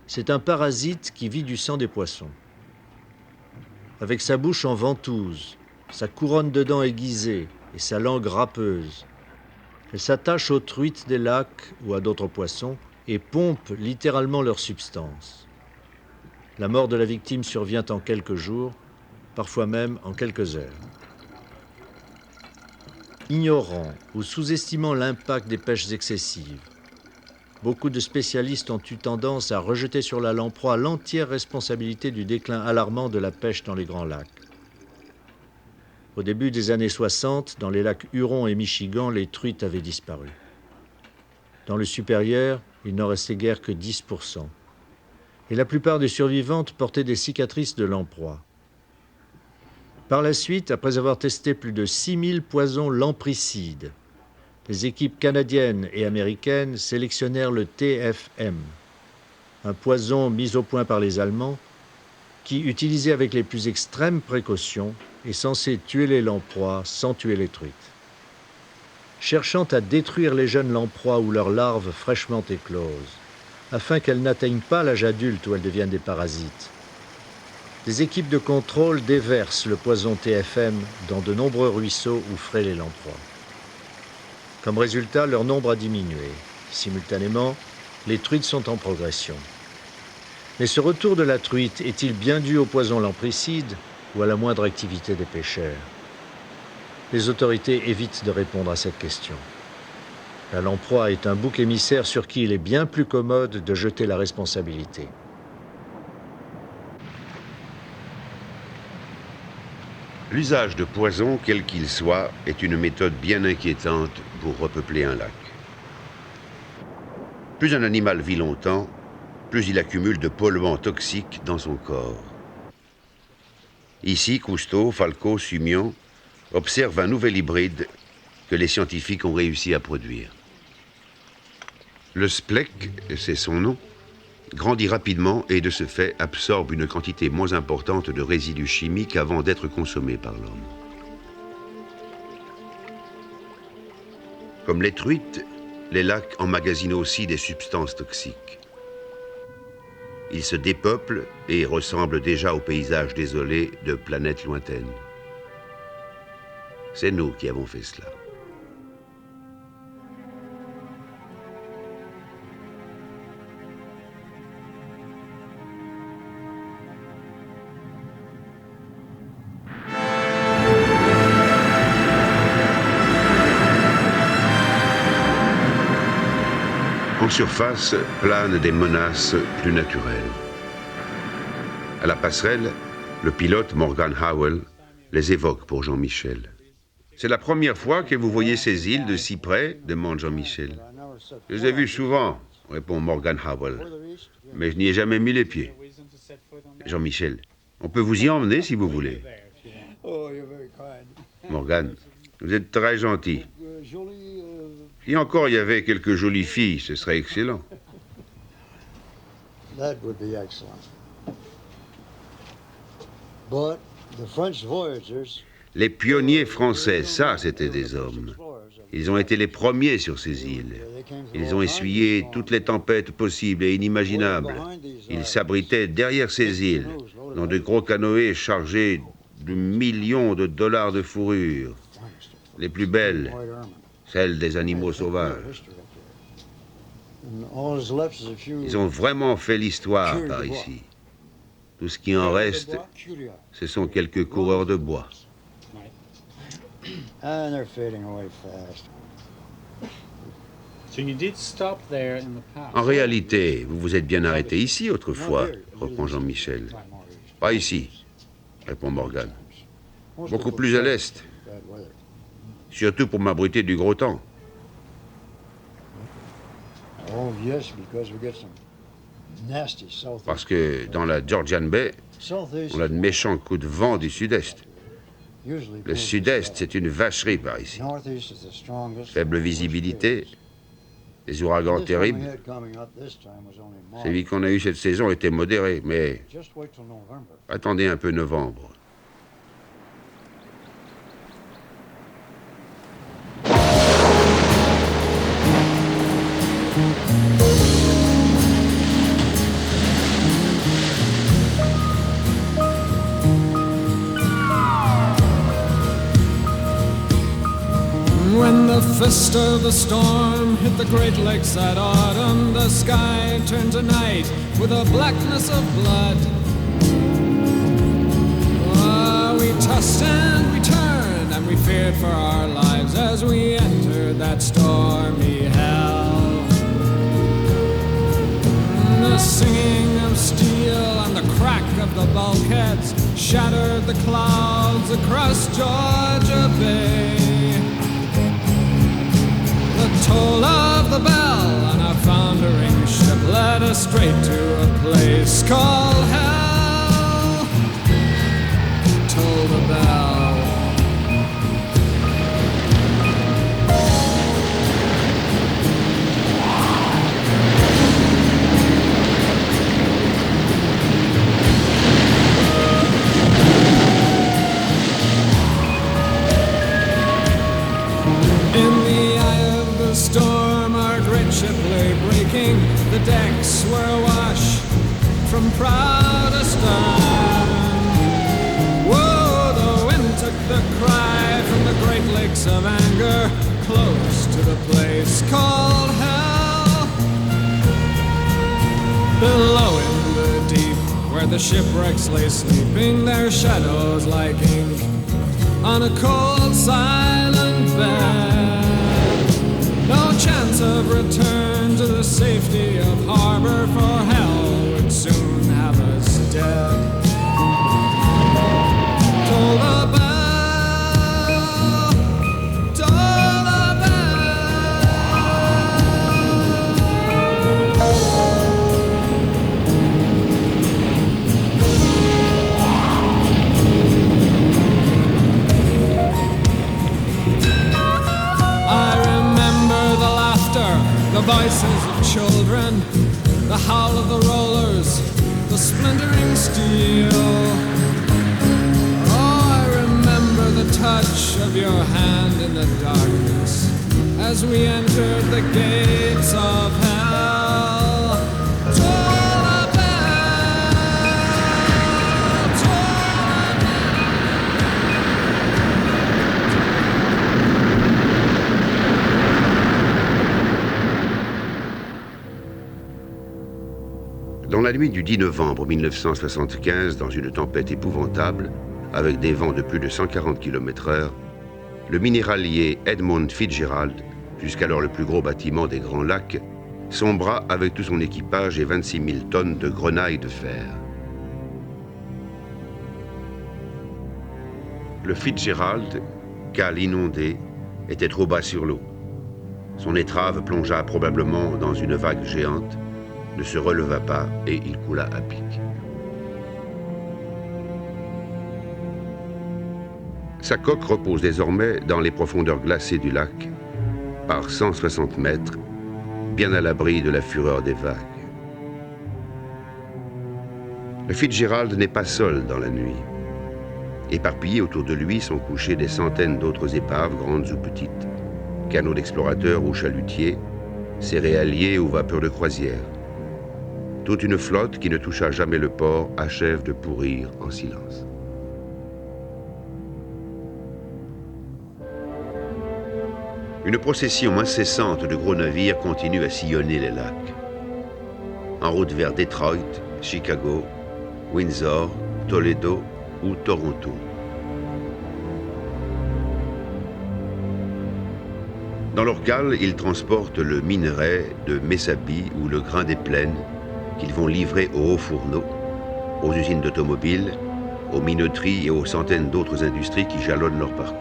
C'est un parasite qui vit du sang des poissons. Avec sa bouche en ventouse, sa couronne de dents aiguisée et sa langue râpeuse, elle s'attache aux truites des lacs ou à d'autres poissons et pompe littéralement leur substance. La mort de la victime survient en quelques jours, parfois même en quelques heures. Ignorant ou sous-estimant l'impact des pêches excessives, beaucoup de spécialistes ont eu tendance à rejeter sur la lamproie l'entière responsabilité du déclin alarmant de la pêche dans les Grands Lacs. Au début des années 60, dans les lacs Huron et Michigan, les truites avaient disparu. Dans le supérieur, il n'en restait guère que 10%. Et la plupart des survivantes portaient des cicatrices de lamproie. Par la suite, après avoir testé plus de 6000 poisons lampricides, les équipes canadiennes et américaines sélectionnèrent le TFM, un poison mis au point par les Allemands qui, utilisé avec les plus extrêmes précautions, est censé tuer les lamproies sans tuer les truites. Cherchant à détruire les jeunes lamproies ou leurs larves fraîchement écloses, afin qu'elles n'atteignent pas l'âge adulte où elles deviennent des parasites, des équipes de contrôle déversent le poison TFM dans de nombreux ruisseaux où fraient les lamproies. Comme résultat, leur nombre a diminué. Simultanément, les truites sont en progression. Mais ce retour de la truite est-il bien dû au poison lampricide ou à la moindre activité des pêcheurs? Les autorités évitent de répondre à cette question. La lamproie est un bouc émissaire sur qui il est bien plus commode de jeter la responsabilité. L'usage de poison, quel qu'il soit, est une méthode bien inquiétante pour repeupler un lac. Plus un animal vit longtemps, plus il accumule de polluants toxiques dans son corps. Ici, Cousteau, Falco, Sumion observent un nouvel hybride que les scientifiques ont réussi à produire. Le splec, c'est son nom, grandit rapidement et de ce fait absorbe une quantité moins importante de résidus chimiques avant d'être consommé par l'homme. Comme les truites, les lacs emmagasinent aussi des substances toxiques. Ils se dépeuplent et ressemblent déjà aux paysages désolés de planètes lointaines. C'est nous qui avons fait cela. En surface, planent des menaces plus naturelles. À la passerelle, le pilote Morgan Howell les évoque pour Jean-Michel. « C'est la première fois que vous voyez ces îles de si près ?» demande Jean-Michel. « Je les ai vues souvent », répond Morgan Howell, « mais je n'y ai jamais mis les pieds. » Jean-Michel, « On peut vous y emmener si vous voulez. » Morgan, « Vous êtes très gentil. Si encore il y avait quelques jolies filles, ce serait excellent. » That would be excellent. But the French voyagers, les pionniers français, ça, c'étaient des hommes. Ils ont été les premiers sur ces îles. Ils ont essuyé toutes les tempêtes possibles et inimaginables. Ils s'abritaient derrière ces îles, dans de gros canoës chargés de millions de dollars de fourrure. Les plus belles, celles des animaux sauvages. Ils ont vraiment fait l'histoire par ici. Tout ce qui en reste, ce sont quelques coureurs de bois. En réalité, vous vous êtes bien arrêté ici autrefois, reprend Jean-Michel. Pas ici, répond Morgan. Beaucoup plus à l'est. Surtout pour m'abriter du gros temps. Parce que dans la Georgian Bay, on a de méchants coups de vent du sud-est. Le sud-est, c'est une vacherie par ici. Faible visibilité, des ouragans terribles. Celui qu'on a eu cette saison était modéré, mais attendez un peu novembre. When the fist of the storm hit the Great Lakes that autumn, the sky turned to night with a blackness of blood. We tossed and we turned and we feared for our lives as we entered that stormy hell. The singing of steel and the crack of the bulkheads shattered the clouds across Georgia Bay. The toll of the bell on a foundering ship led us straight to a place called hell. Toll the bell. Storm, our great ship lay breaking. The decks were awash from prow to stern. Whoa, the wind took the cry from the Great Lakes of anger close to the place called hell. Below in the deep, where the shipwrecks lay sleeping, their shadows like ink on a cold, silent bed. No chance of return to the safety of harbor, for hell would soon have us dead. Toll the bell, toll the the voices of children, the howl of the rollers, the splintering steel. Oh, I remember the touch of your hand in the darkness as we entered the gates of hell. Toll the bell, toll the Dans la nuit du 10 novembre 1975, dans une tempête épouvantable, avec des vents de plus de 140 km/h, le minéralier Edmund Fitzgerald, jusqu'alors le plus gros bâtiment des Grands Lacs, sombra avec tout son équipage et 26 000 tonnes de grenaille de fer. Le Fitzgerald, cale inondée, était trop bas sur l'eau. Son étrave plongea probablement dans une vague géante, ne se releva pas et il coula à pic. Sa coque repose désormais dans les profondeurs glacées du lac, par 160 mètres, bien à l'abri de la fureur des vagues. Le Fitzgerald n'est pas seul dans la nuit. Éparpillés autour de lui sont couchées des centaines d'autres épaves, grandes ou petites, canots d'explorateurs ou chalutiers, céréaliers ou vapeurs de croisière. Toute une flotte qui ne toucha jamais le port achève de pourrir en silence. Une procession incessante de gros navires continue à sillonner les lacs. En route vers Detroit, Chicago, Windsor, Toledo ou Toronto. Dans leurs cales, ils transportent le minerai de Messapi ou le grain des plaines qu'ils vont livrer aux hauts fourneaux, aux usines d'automobiles, aux minoteries et aux centaines d'autres industries qui jalonnent leur parcours.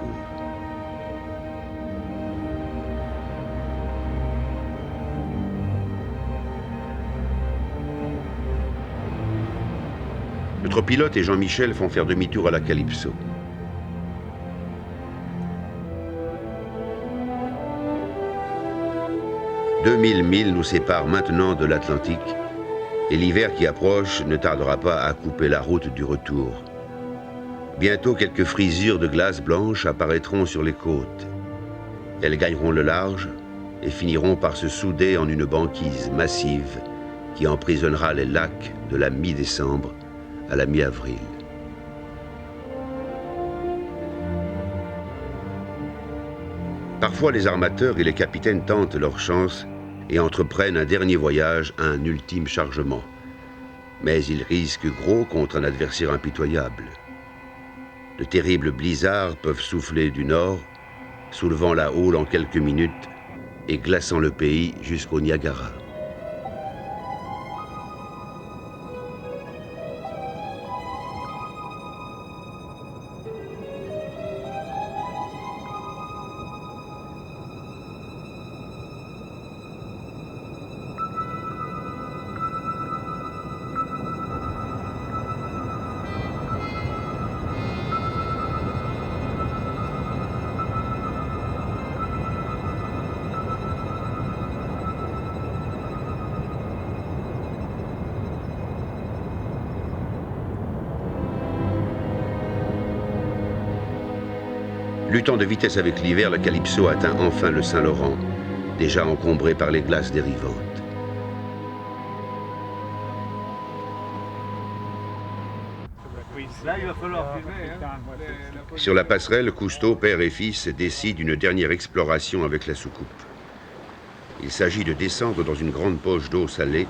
Notre pilote et Jean-Michel font faire demi-tour à la Calypso. « 2000 milles nous séparent maintenant de l'Atlantique et l'hiver qui approche ne tardera pas à couper la route du retour. Bientôt, quelques frisures de glace blanche apparaîtront sur les côtes. Elles gagneront le large et finiront par se souder en une banquise massive qui emprisonnera les lacs de la mi-décembre à la mi-avril. Parfois, les armateurs et les capitaines tentent leur chance et entreprennent un dernier voyage à un ultime chargement. Mais ils risquent gros contre un adversaire impitoyable. De terribles blizzards peuvent souffler du nord, soulevant la houle en quelques minutes et glaçant le pays jusqu'au Niagara. Luttant de vitesse avec l'hiver, la Calypso atteint enfin le Saint-Laurent, déjà encombré par les glaces dérivantes. Là, il va falloir filmer. Sur la passerelle, Cousteau, père et fils, décident une dernière exploration avec la soucoupe. Il s'agit de descendre dans une grande poche d'eau salée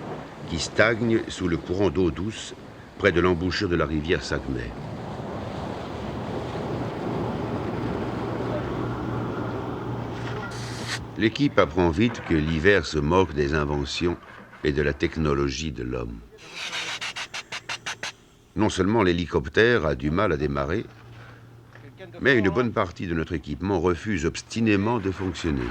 qui stagne sous le courant d'eau douce près de l'embouchure de la rivière Saguenay. L'équipe apprend vite que l'hiver se moque des inventions et de la technologie de l'homme. Non seulement l'hélicoptère a du mal à démarrer, mais une bonne partie de notre équipement refuse obstinément de fonctionner.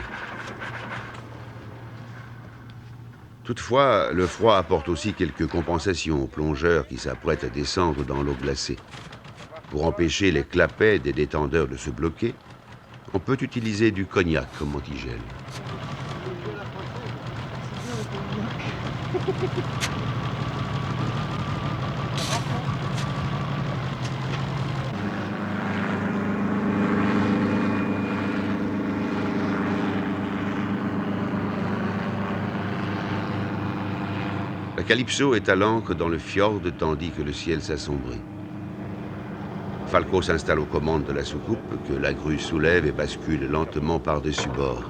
Toutefois, le froid apporte aussi quelques compensations aux plongeurs qui s'apprêtent à descendre dans l'eau glacée. Pour empêcher les clapets des détendeurs de se bloquer, on peut utiliser du cognac comme antigel. La Calypso est à l'ancre dans le fjord tandis que le ciel s'assombrit. Falco s'installe aux commandes de la soucoupe que la grue soulève et bascule lentement par-dessus bord.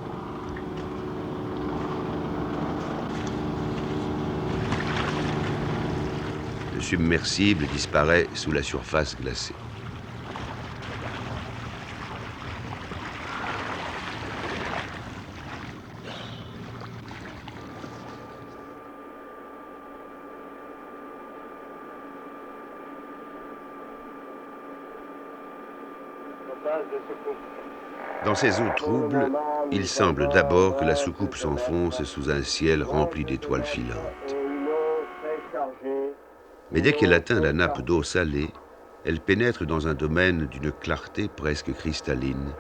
Le submersible disparaît sous la surface glacée. Dans ces eaux troubles, il semble d'abord que la soucoupe s'enfonce sous un ciel rempli d'étoiles filantes. Mais dès qu'elle atteint la nappe d'eau salée, elle pénètre dans un domaine d'une clarté presque cristalline,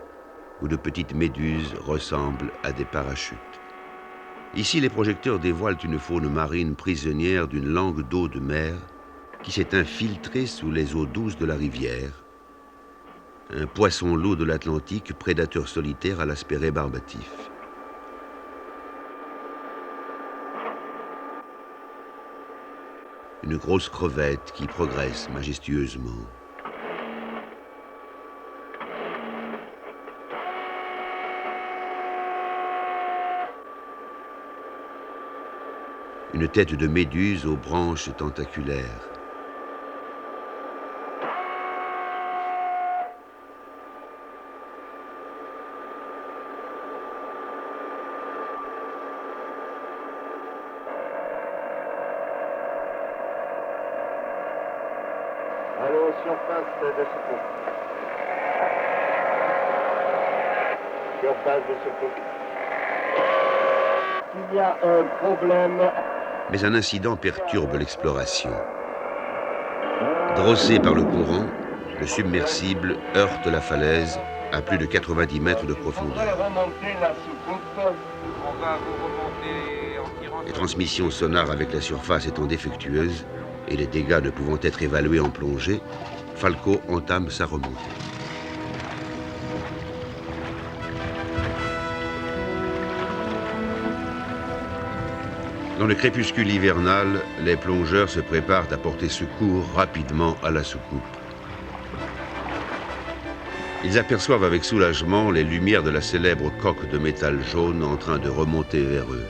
où de petites méduses ressemblent à des parachutes. Ici, les projecteurs dévoilent une faune marine prisonnière d'une langue d'eau de mer qui s'est infiltrée sous les eaux douces de la rivière. Un poisson-loup de l'Atlantique, prédateur solitaire à l'aspect rébarbatif. Une grosse crevette qui progresse majestueusement. Une tête de méduse aux branches tentaculaires. Allons, surface de soucoupe. Surface de soucoupe. Il y a un problème. Mais un incident perturbe l'exploration. Drossé par le courant, le submersible heurte la falaise à plus de 90 mètres de profondeur. Les transmissions sonores avec la surface étant défectueuses et les dégâts ne pouvant être évalués en plongée, Falco entame sa remontée. Dans le crépuscule hivernal, les plongeurs se préparent à porter secours rapidement à la soucoupe. Ils aperçoivent avec soulagement les lumières de la célèbre coque de métal jaune en train de remonter vers eux.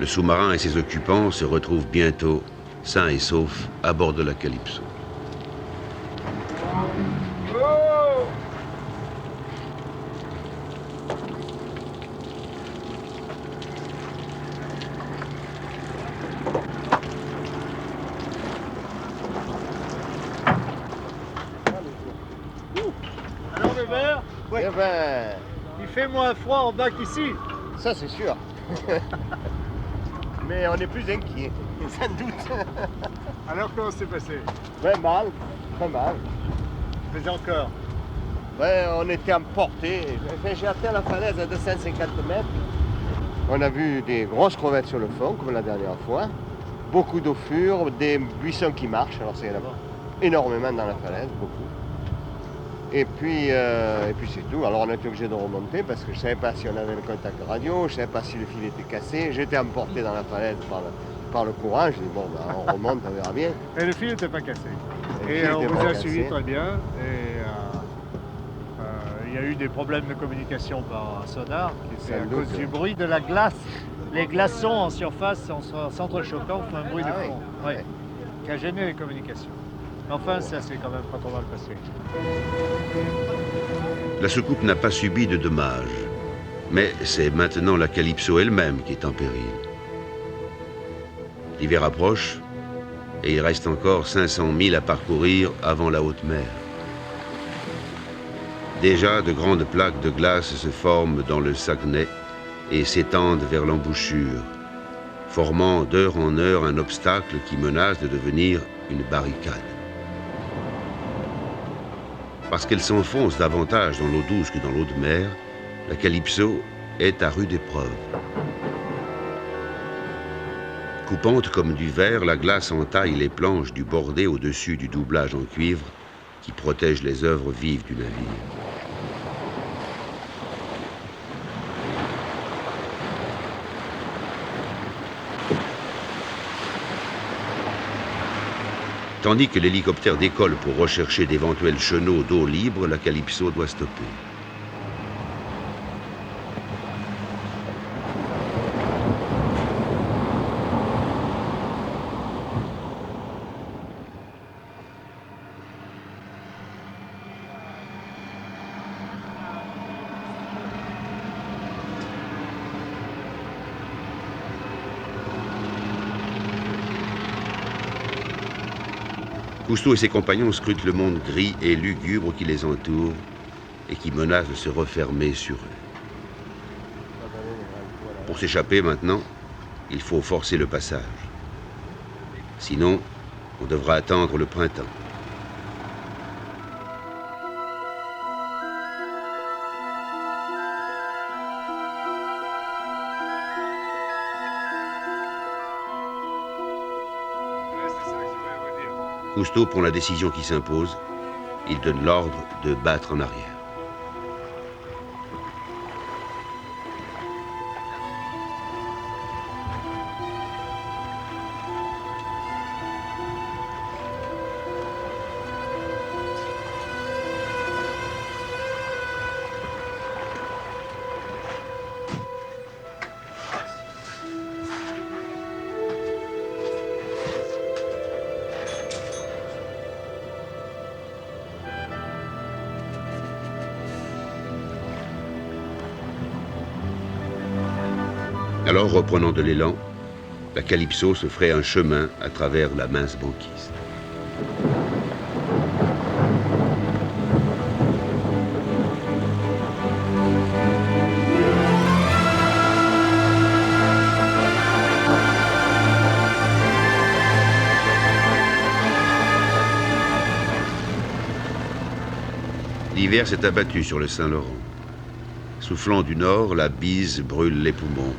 Le sous-marin et ses occupants se retrouvent bientôt, sains et saufs, à bord de la Calypso. Alors le verre, Oui. Eh ben, il fait moins froid en bas qu'ici. ça c'est sûr. Mais on est plus inquiet, sans doute. Alors comment c'est passé? Ouais, mal, très mal. Mais encore. Ouais, on était emportés. Enfin, j'ai atteint la falaise à 250 mètres. On a vu des grosses crevettes sur le fond, comme la dernière fois. Beaucoup d'eau fure, des buissons qui marchent. Alors c'est là-bas énormément dans la falaise, beaucoup. Et puis c'est tout. Alors on a été obligé de remonter parce que je ne savais pas si on avait le contact radio, je ne savais pas si le fil était cassé. J'étais emporté dans la falaise par le courant. Je dis bon, ben, on remonte, on verra bien. Et le fil n'était pas cassé. Et on vous a suivi très bien. Et il y a eu des problèmes de communication par sonar, qui était à cause du bruit de la glace. Les glaçons en surface, en s'entrechoquant, font un bruit de fond. Ouais. Ouais. Qui a gêné les communications. Enfin, ça s'est quand même pas trop mal passé. La soucoupe n'a pas subi de dommages, mais c'est maintenant la Calypso elle-même qui est en péril. L'hiver approche et il reste encore 500 milles à parcourir avant la haute mer. Déjà, de grandes plaques de glace se forment dans le Saguenay et s'étendent vers l'embouchure, formant d'heure en heure un obstacle qui menace de devenir une barricade. Parce qu'elle s'enfonce davantage dans l'eau douce que dans l'eau de mer, la Calypso est à rude épreuve. Coupante comme du verre, la glace entaille les planches du bordé au-dessus du doublage en cuivre qui protège les œuvres vives du navire. Tandis que l'hélicoptère décolle pour rechercher d'éventuels chenaux d'eau libre, la Calypso doit stopper. Cousteau et ses compagnons scrutent le monde gris et lugubre qui les entoure et qui menace de se refermer sur eux. Pour s'échapper maintenant, il faut forcer le passage. Sinon, on devra attendre le printemps. Cousteau prend la décision qui s'impose. Il donne l'ordre de battre en arrière. Alors, reprenant de l'élan, la Calypso se ferait un chemin à travers la mince banquise. L'hiver s'est abattu sur le Saint-Laurent. Soufflant du nord, la bise brûle les poumons,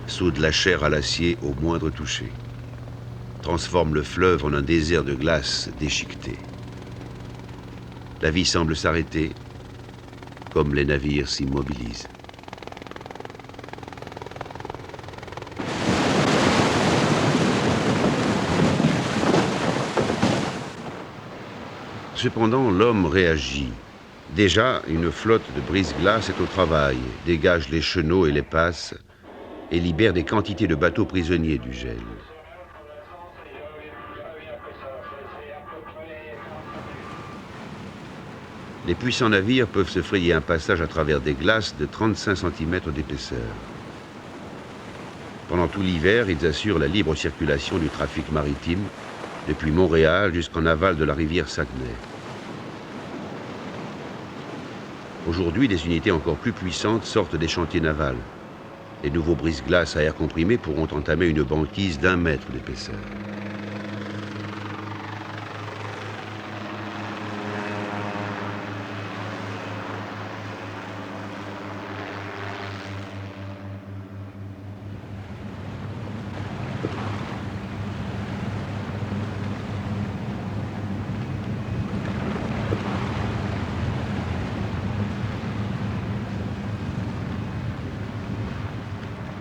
soude la chair à l'acier au moindre toucher, transforme le fleuve en un désert de glace déchiquetée. La vie semble s'arrêter, comme les navires s'immobilisent. Cependant, l'homme réagit. Déjà, une flotte de brise-glace est au travail, dégage les chenaux et les passes et libère des quantités de bateaux prisonniers du gel. Les puissants navires peuvent se frayer un passage à travers des glaces de 35 cm d'épaisseur. Pendant tout l'hiver, ils assurent la libre circulation du trafic maritime depuis Montréal jusqu'en aval de la rivière Saguenay. Aujourd'hui, des unités encore plus puissantes sortent des chantiers navals. Les nouveaux brise-glaces à air comprimé pourront entamer une banquise d'1 mètre d'épaisseur.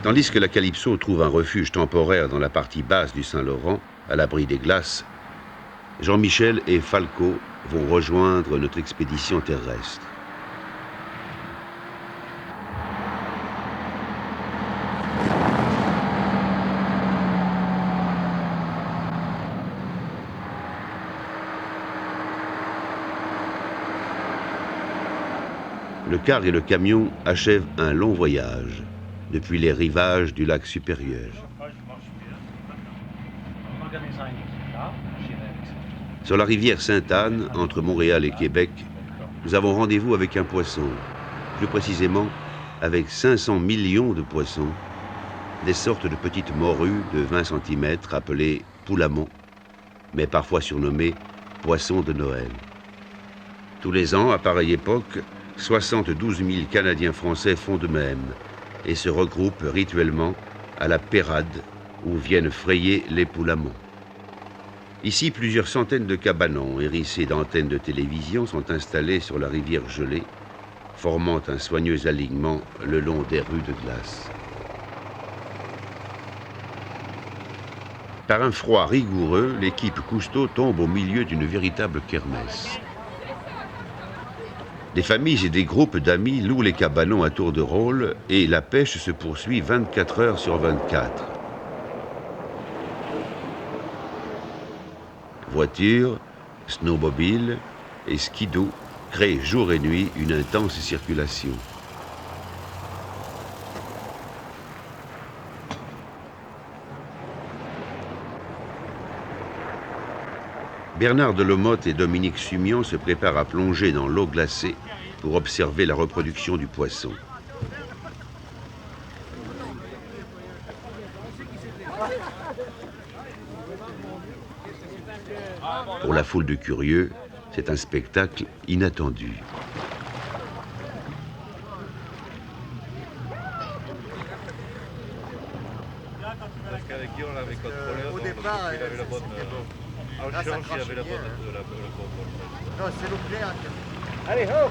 Tandis que la Calypso trouve un refuge temporaire dans la partie basse du Saint-Laurent, à l'abri des glaces, Jean-Michel et Falco vont rejoindre notre expédition terrestre. Le car et le camion achèvent un long voyage depuis les rivages du lac supérieur. Sur la rivière Sainte-Anne, entre Montréal et Québec, nous avons rendez-vous avec un poisson, plus précisément avec 500 millions de poissons, des sortes de petites morues de 20 cm appelées poulamons, mais parfois surnommées poissons de Noël. Tous les ans, à pareille époque, 72 000 Canadiens français font de même et se regroupent rituellement à la Pérade où viennent frayer les poulamons. Ici, plusieurs centaines de cabanons hérissés d'antennes de télévision sont installés sur la rivière gelée, formant un soigneux alignement le long des rues de glace. Par un froid rigoureux, l'équipe Cousteau tombe au milieu d'une véritable kermesse. Des familles et des groupes d'amis louent les cabanons à tour de rôle et la pêche se poursuit 24 heures sur 24. Voitures, snowmobiles et skidos créent jour et nuit une intense circulation. Bernard Delomotte et Dominique Sumian se préparent à plonger dans l'eau glacée pour observer la reproduction du poisson. Pour la foule de curieux, c'est un spectacle inattendu. Parce qu'avec Guy, on l'avait contrôlé. Au départ, il avait la bonne. Là, ça crache avait la bien, bonne. Non, c'est l'eau claire. Allez, hop!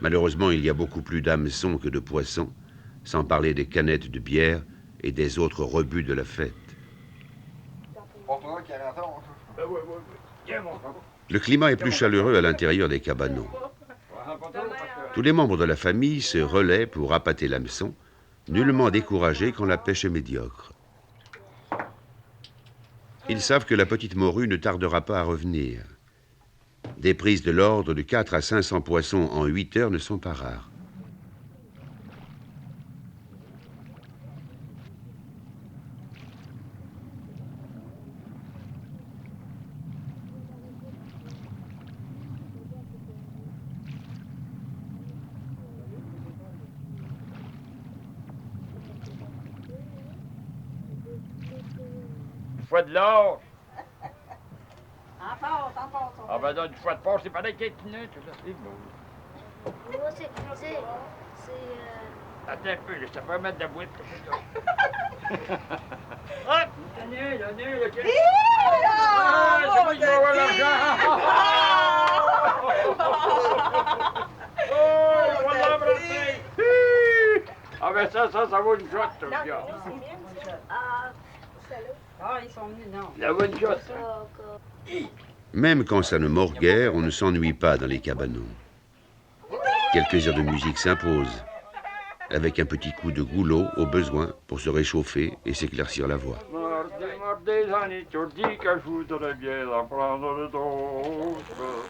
Malheureusement, il y a beaucoup plus d'hameçons que de poissons, sans parler des canettes de bière et des autres rebuts de la fête. Le climat est plus chaleureux à l'intérieur des cabanons. Tous les membres de la famille se relaient pour appâter l'hameçon, nullement découragés quand la pêche est médiocre. Ils savent que la petite morue ne tardera pas à revenir. Des prises de l'ordre de 4 à 500 poissons en 8 heures ne sont pas rares. Une fois de l'or. Encore. Ah ben là, une fois de force, c'est pareil qu'il minutes. C'est beau. Attends un peu, là, ça peut mettre de la boîte. Hop! Tenez, là. Ah, c'est moi qui vais avoir l'argent! Oh, voilà, brasser! Ah ben ça vaut une jotte, ça, gars. Ah, ils sont venus, non. Ça vaut une jotte. Même quand ça ne mord guère, on ne s'ennuie pas dans les cabanons. Quelques heures de musique s'imposent, avec un petit coup de goulot au besoin pour se réchauffer et s'éclaircir la voix. Mordez, j'en ai toujours dit que je voudrais bien en prendre d'autres.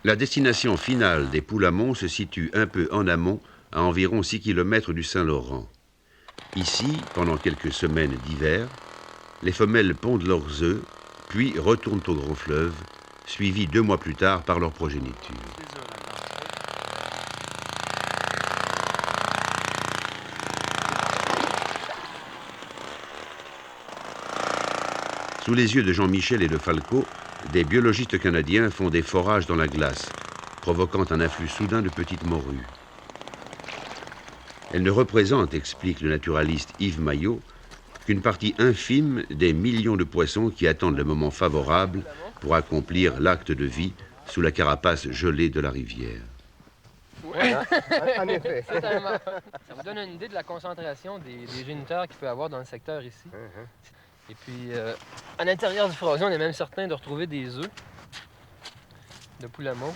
La destination finale des poulamons se situe un peu en amont, à environ 6 km du Saint-Laurent. Ici, pendant quelques semaines d'hiver, les femelles pondent leurs œufs, puis retournent au grand fleuve, suivis 2 mois plus tard par leur progéniture. Sous les yeux de Jean-Michel et de Falco, des biologistes canadiens font des forages dans la glace, provoquant un afflux soudain de petites morues. Elles ne représentent, explique le naturaliste Yves Maillot, qu'une partie infime des millions de poissons qui attendent le moment favorable pour accomplir l'acte de vie sous la carapace gelée de la rivière. Oui, en effet. Ça vous donne une idée de la concentration des géniteurs qu'il peut y avoir dans le secteur ici. Et puis, à l'intérieur du frosier, on est même certain de retrouver des œufs de poulamon.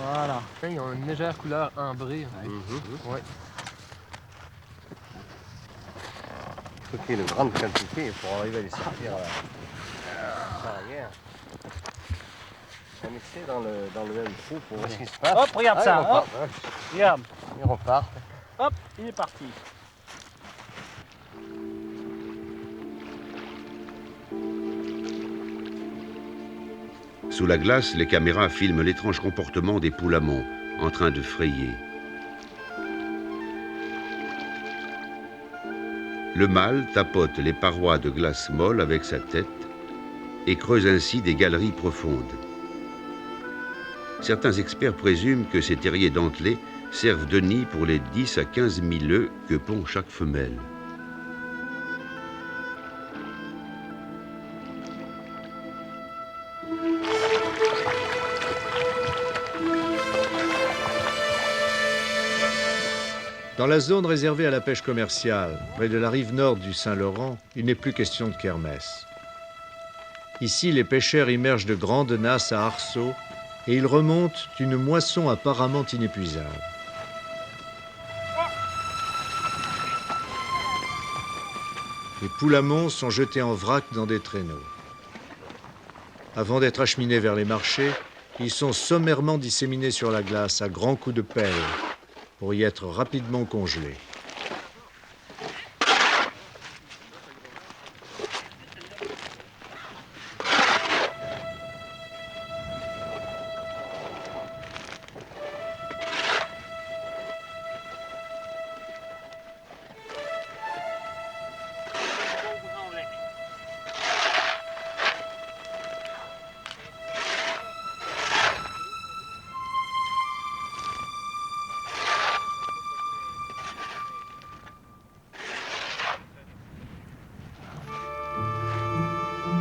Voilà. Ils ont une légère couleur ambrée. Ouais. Il faut qu'il y ait une grande quantité pour arriver à les sortir à l'arrière. On essaie dans le même trou pour voir ce qui se passe. Hop, regarde ça. Hop. Regarde. Ils repartent. Hop, il est parti. Sous la glace, les caméras filment l'étrange comportement des poulamons en train de frayer. Le mâle tapote les parois de glace molle avec sa tête et creuse ainsi des galeries profondes. Certains experts présument que ces terriers dentelés servent de nid pour les 10 à 15 000 œufs que pond chaque femelle. Dans la zone réservée à la pêche commerciale, près de la rive nord du Saint-Laurent, il n'est plus question de kermesse. Ici, les pêcheurs immergent de grandes nasses à arceaux et ils remontent une moisson apparemment inépuisable. Les poulamons sont jetés en vrac dans des traîneaux. Avant d'être acheminés vers les marchés, ils sont sommairement disséminés sur la glace à grands coups de pelle pour y être rapidement congelés.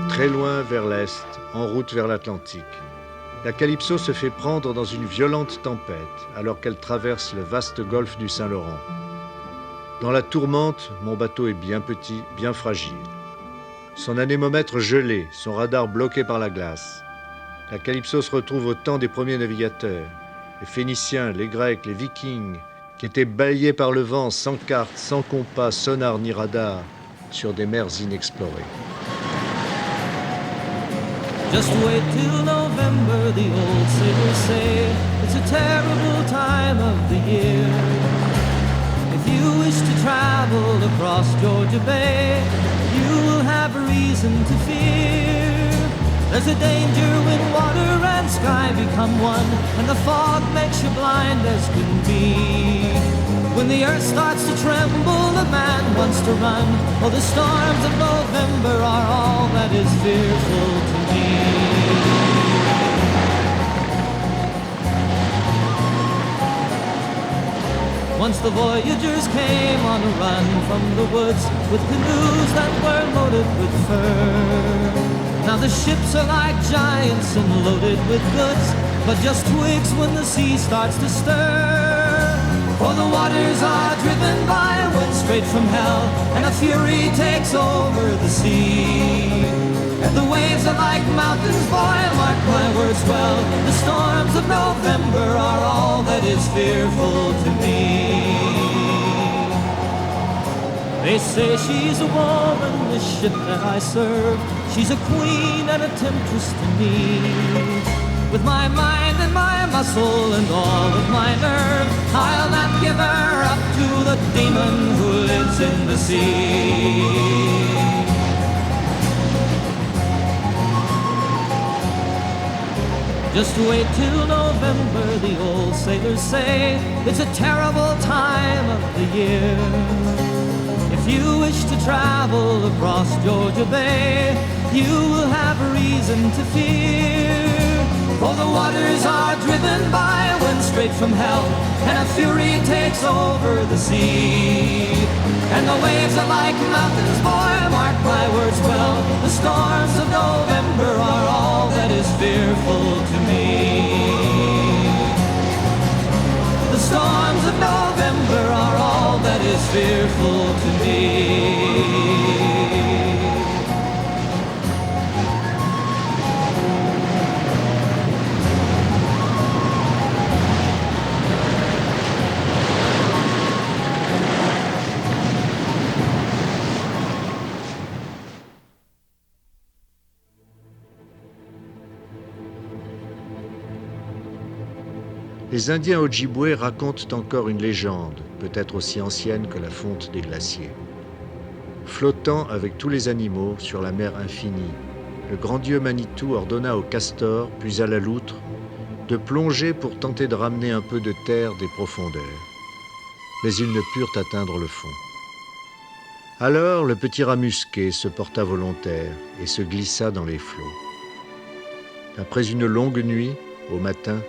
Très loin vers l'est, en route vers l'Atlantique, la Calypso se fait prendre dans une violente tempête alors qu'elle traverse le vaste golfe du Saint-Laurent. Dans la tourmente, mon bateau est bien petit, bien fragile. Son anémomètre gelé, son radar bloqué par la glace. La Calypso se retrouve au temps des premiers navigateurs, les Phéniciens, les Grecs, les Vikings, qui étaient balayés par le vent sans carte, sans compas, sonar ni radar, sur des mers inexplorées. Just wait till November, the old sailors say. It's a terrible time of the year. If you wish to travel across Georgia Bay, you will have a reason to fear. There's a danger when water and sky become one, and the fog makes you blind as can be. When the earth starts to tremble, the man wants to run. Oh, the storms of November are all that is fearful to me. Once the voyagers came on a run from the woods with canoes that were loaded with fur. Now the ships are like giants and loaded with goods, but just twigs when the sea starts to stir. For the waters are driven by a wind straight from hell, and a fury takes over the sea. And the waves are like mountains, boy, mark my words well. The storms of November are all that is fearful to me. They say she's a woman, the ship that I serve. She's a queen and a temptress to me. With my mind and my muscle and all of my nerve, I'll not give her up to the demon who lives in the sea. Just wait till November, the old sailors say. It's a terrible time of the year. If you wish to travel across Georgia Bay, you will have a reason to fear. For the waters are driven by a wind straight from hell, and a fury takes over the sea. And the waves are like mountains, boy, mark my words well. The storms of November are all that is fearful to me. The storms of November are all that is fearful to me. Les Indiens Ojibwés racontent encore une légende, peut-être aussi ancienne que la fonte des glaciers. Flottant avec tous les animaux sur la mer infinie, le grand dieu Manitou ordonna au castor, puis à la loutre, de plonger pour tenter de ramener un peu de terre des profondeurs. Mais ils ne purent atteindre le fond. Alors le petit rat musqué se porta volontaire et se glissa dans les flots. Après une longue nuit, au matin,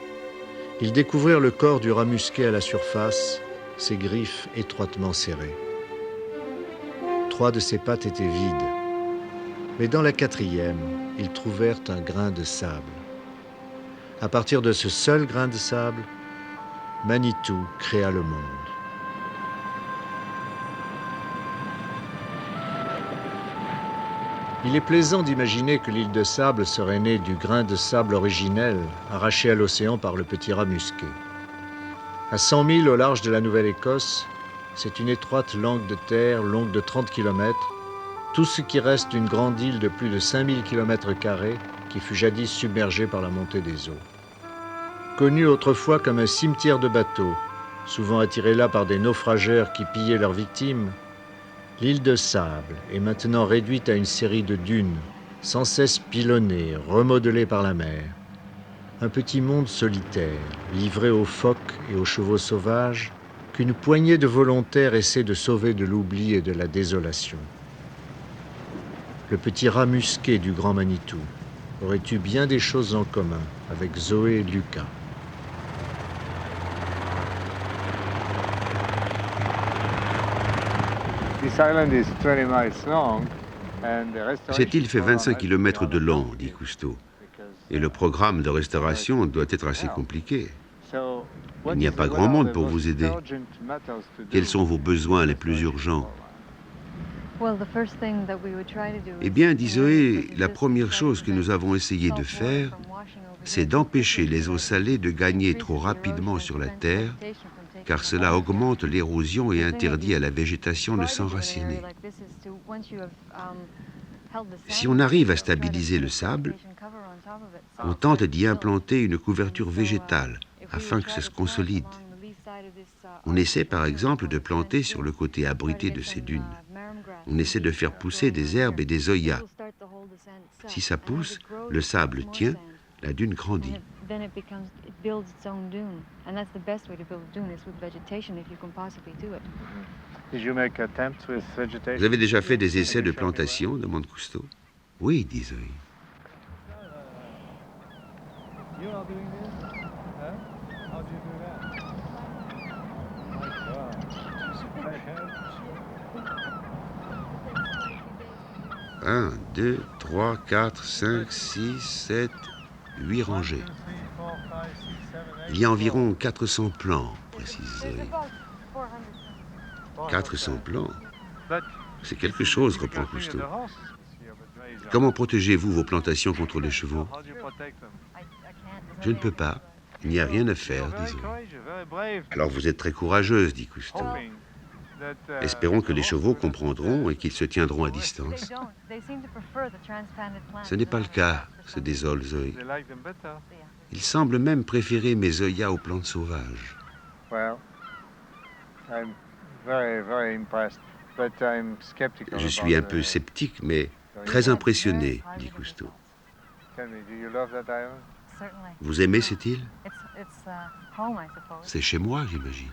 ils découvrirent le corps du rat musqué à la surface, ses griffes étroitement serrées. 3 de ses pattes étaient vides, mais dans la 4e, ils trouvèrent un grain de sable. À partir de ce seul grain de sable, Manitou créa le monde. Il est plaisant d'imaginer que l'île de Sable serait née du grain de sable originel arraché à l'océan par le petit rat musqué. À 100 milles au large de la Nouvelle-Écosse, c'est une étroite langue de terre longue de 30 km, tout ce qui reste d'une grande île de plus de 5000 km² qui fut jadis submergée par la montée des eaux. Connue autrefois comme un cimetière de bateaux, souvent attiré là par des naufrageurs qui pillaient leurs victimes, l'île de Sable est maintenant réduite à une série de dunes, sans cesse pilonnées, remodelées par la mer. Un petit monde solitaire, livré aux phoques et aux chevaux sauvages, qu'une poignée de volontaires essaie de sauver de l'oubli et de la désolation. Le petit rat musqué du grand Manitou aurait eu bien des choses en commun avec Zoé et Lucas. Cette île fait 25 km de long, dit Cousteau, et le programme de restauration doit être assez compliqué. Il n'y a pas grand monde pour vous aider. Quels sont vos besoins les plus urgents? Eh bien, dit Zoé, la première chose que nous avons essayé de faire, c'est d'empêcher les eaux salées de gagner trop rapidement sur la terre, car cela augmente l'érosion et interdit à la végétation de s'enraciner. Si on arrive à stabiliser le sable, on tente d'y implanter une couverture végétale afin que ça se consolide. On essaie par exemple de planter sur le côté abrité de ces dunes. On essaie de faire pousser des herbes et des oyas. Si ça pousse, le sable tient, la dune grandit. Vous avez déjà fait des essais de plantation, demande Cousteau. Oui, dit Zoé. Un, 2, 3, 4, 5, 6, 7, 8 rangées. Il y a environ 400 plants, précise Zoé. 400 plants? C'est quelque chose, reprend Cousteau. Comment protégez-vous vos plantations contre les chevaux? Je ne peux pas. Il n'y a rien à faire, disons. Alors vous êtes très courageuse, dit Cousteau. Espérons que les chevaux comprendront et qu'ils se tiendront à distance. Ce n'est pas le cas, se désole Zoé. Ils semblent même préférer mes oyas aux plantes sauvages. Je suis un peu sceptique, mais très impressionné, dit Cousteau. Vous aimez cette île? C'est chez moi, j'imagine.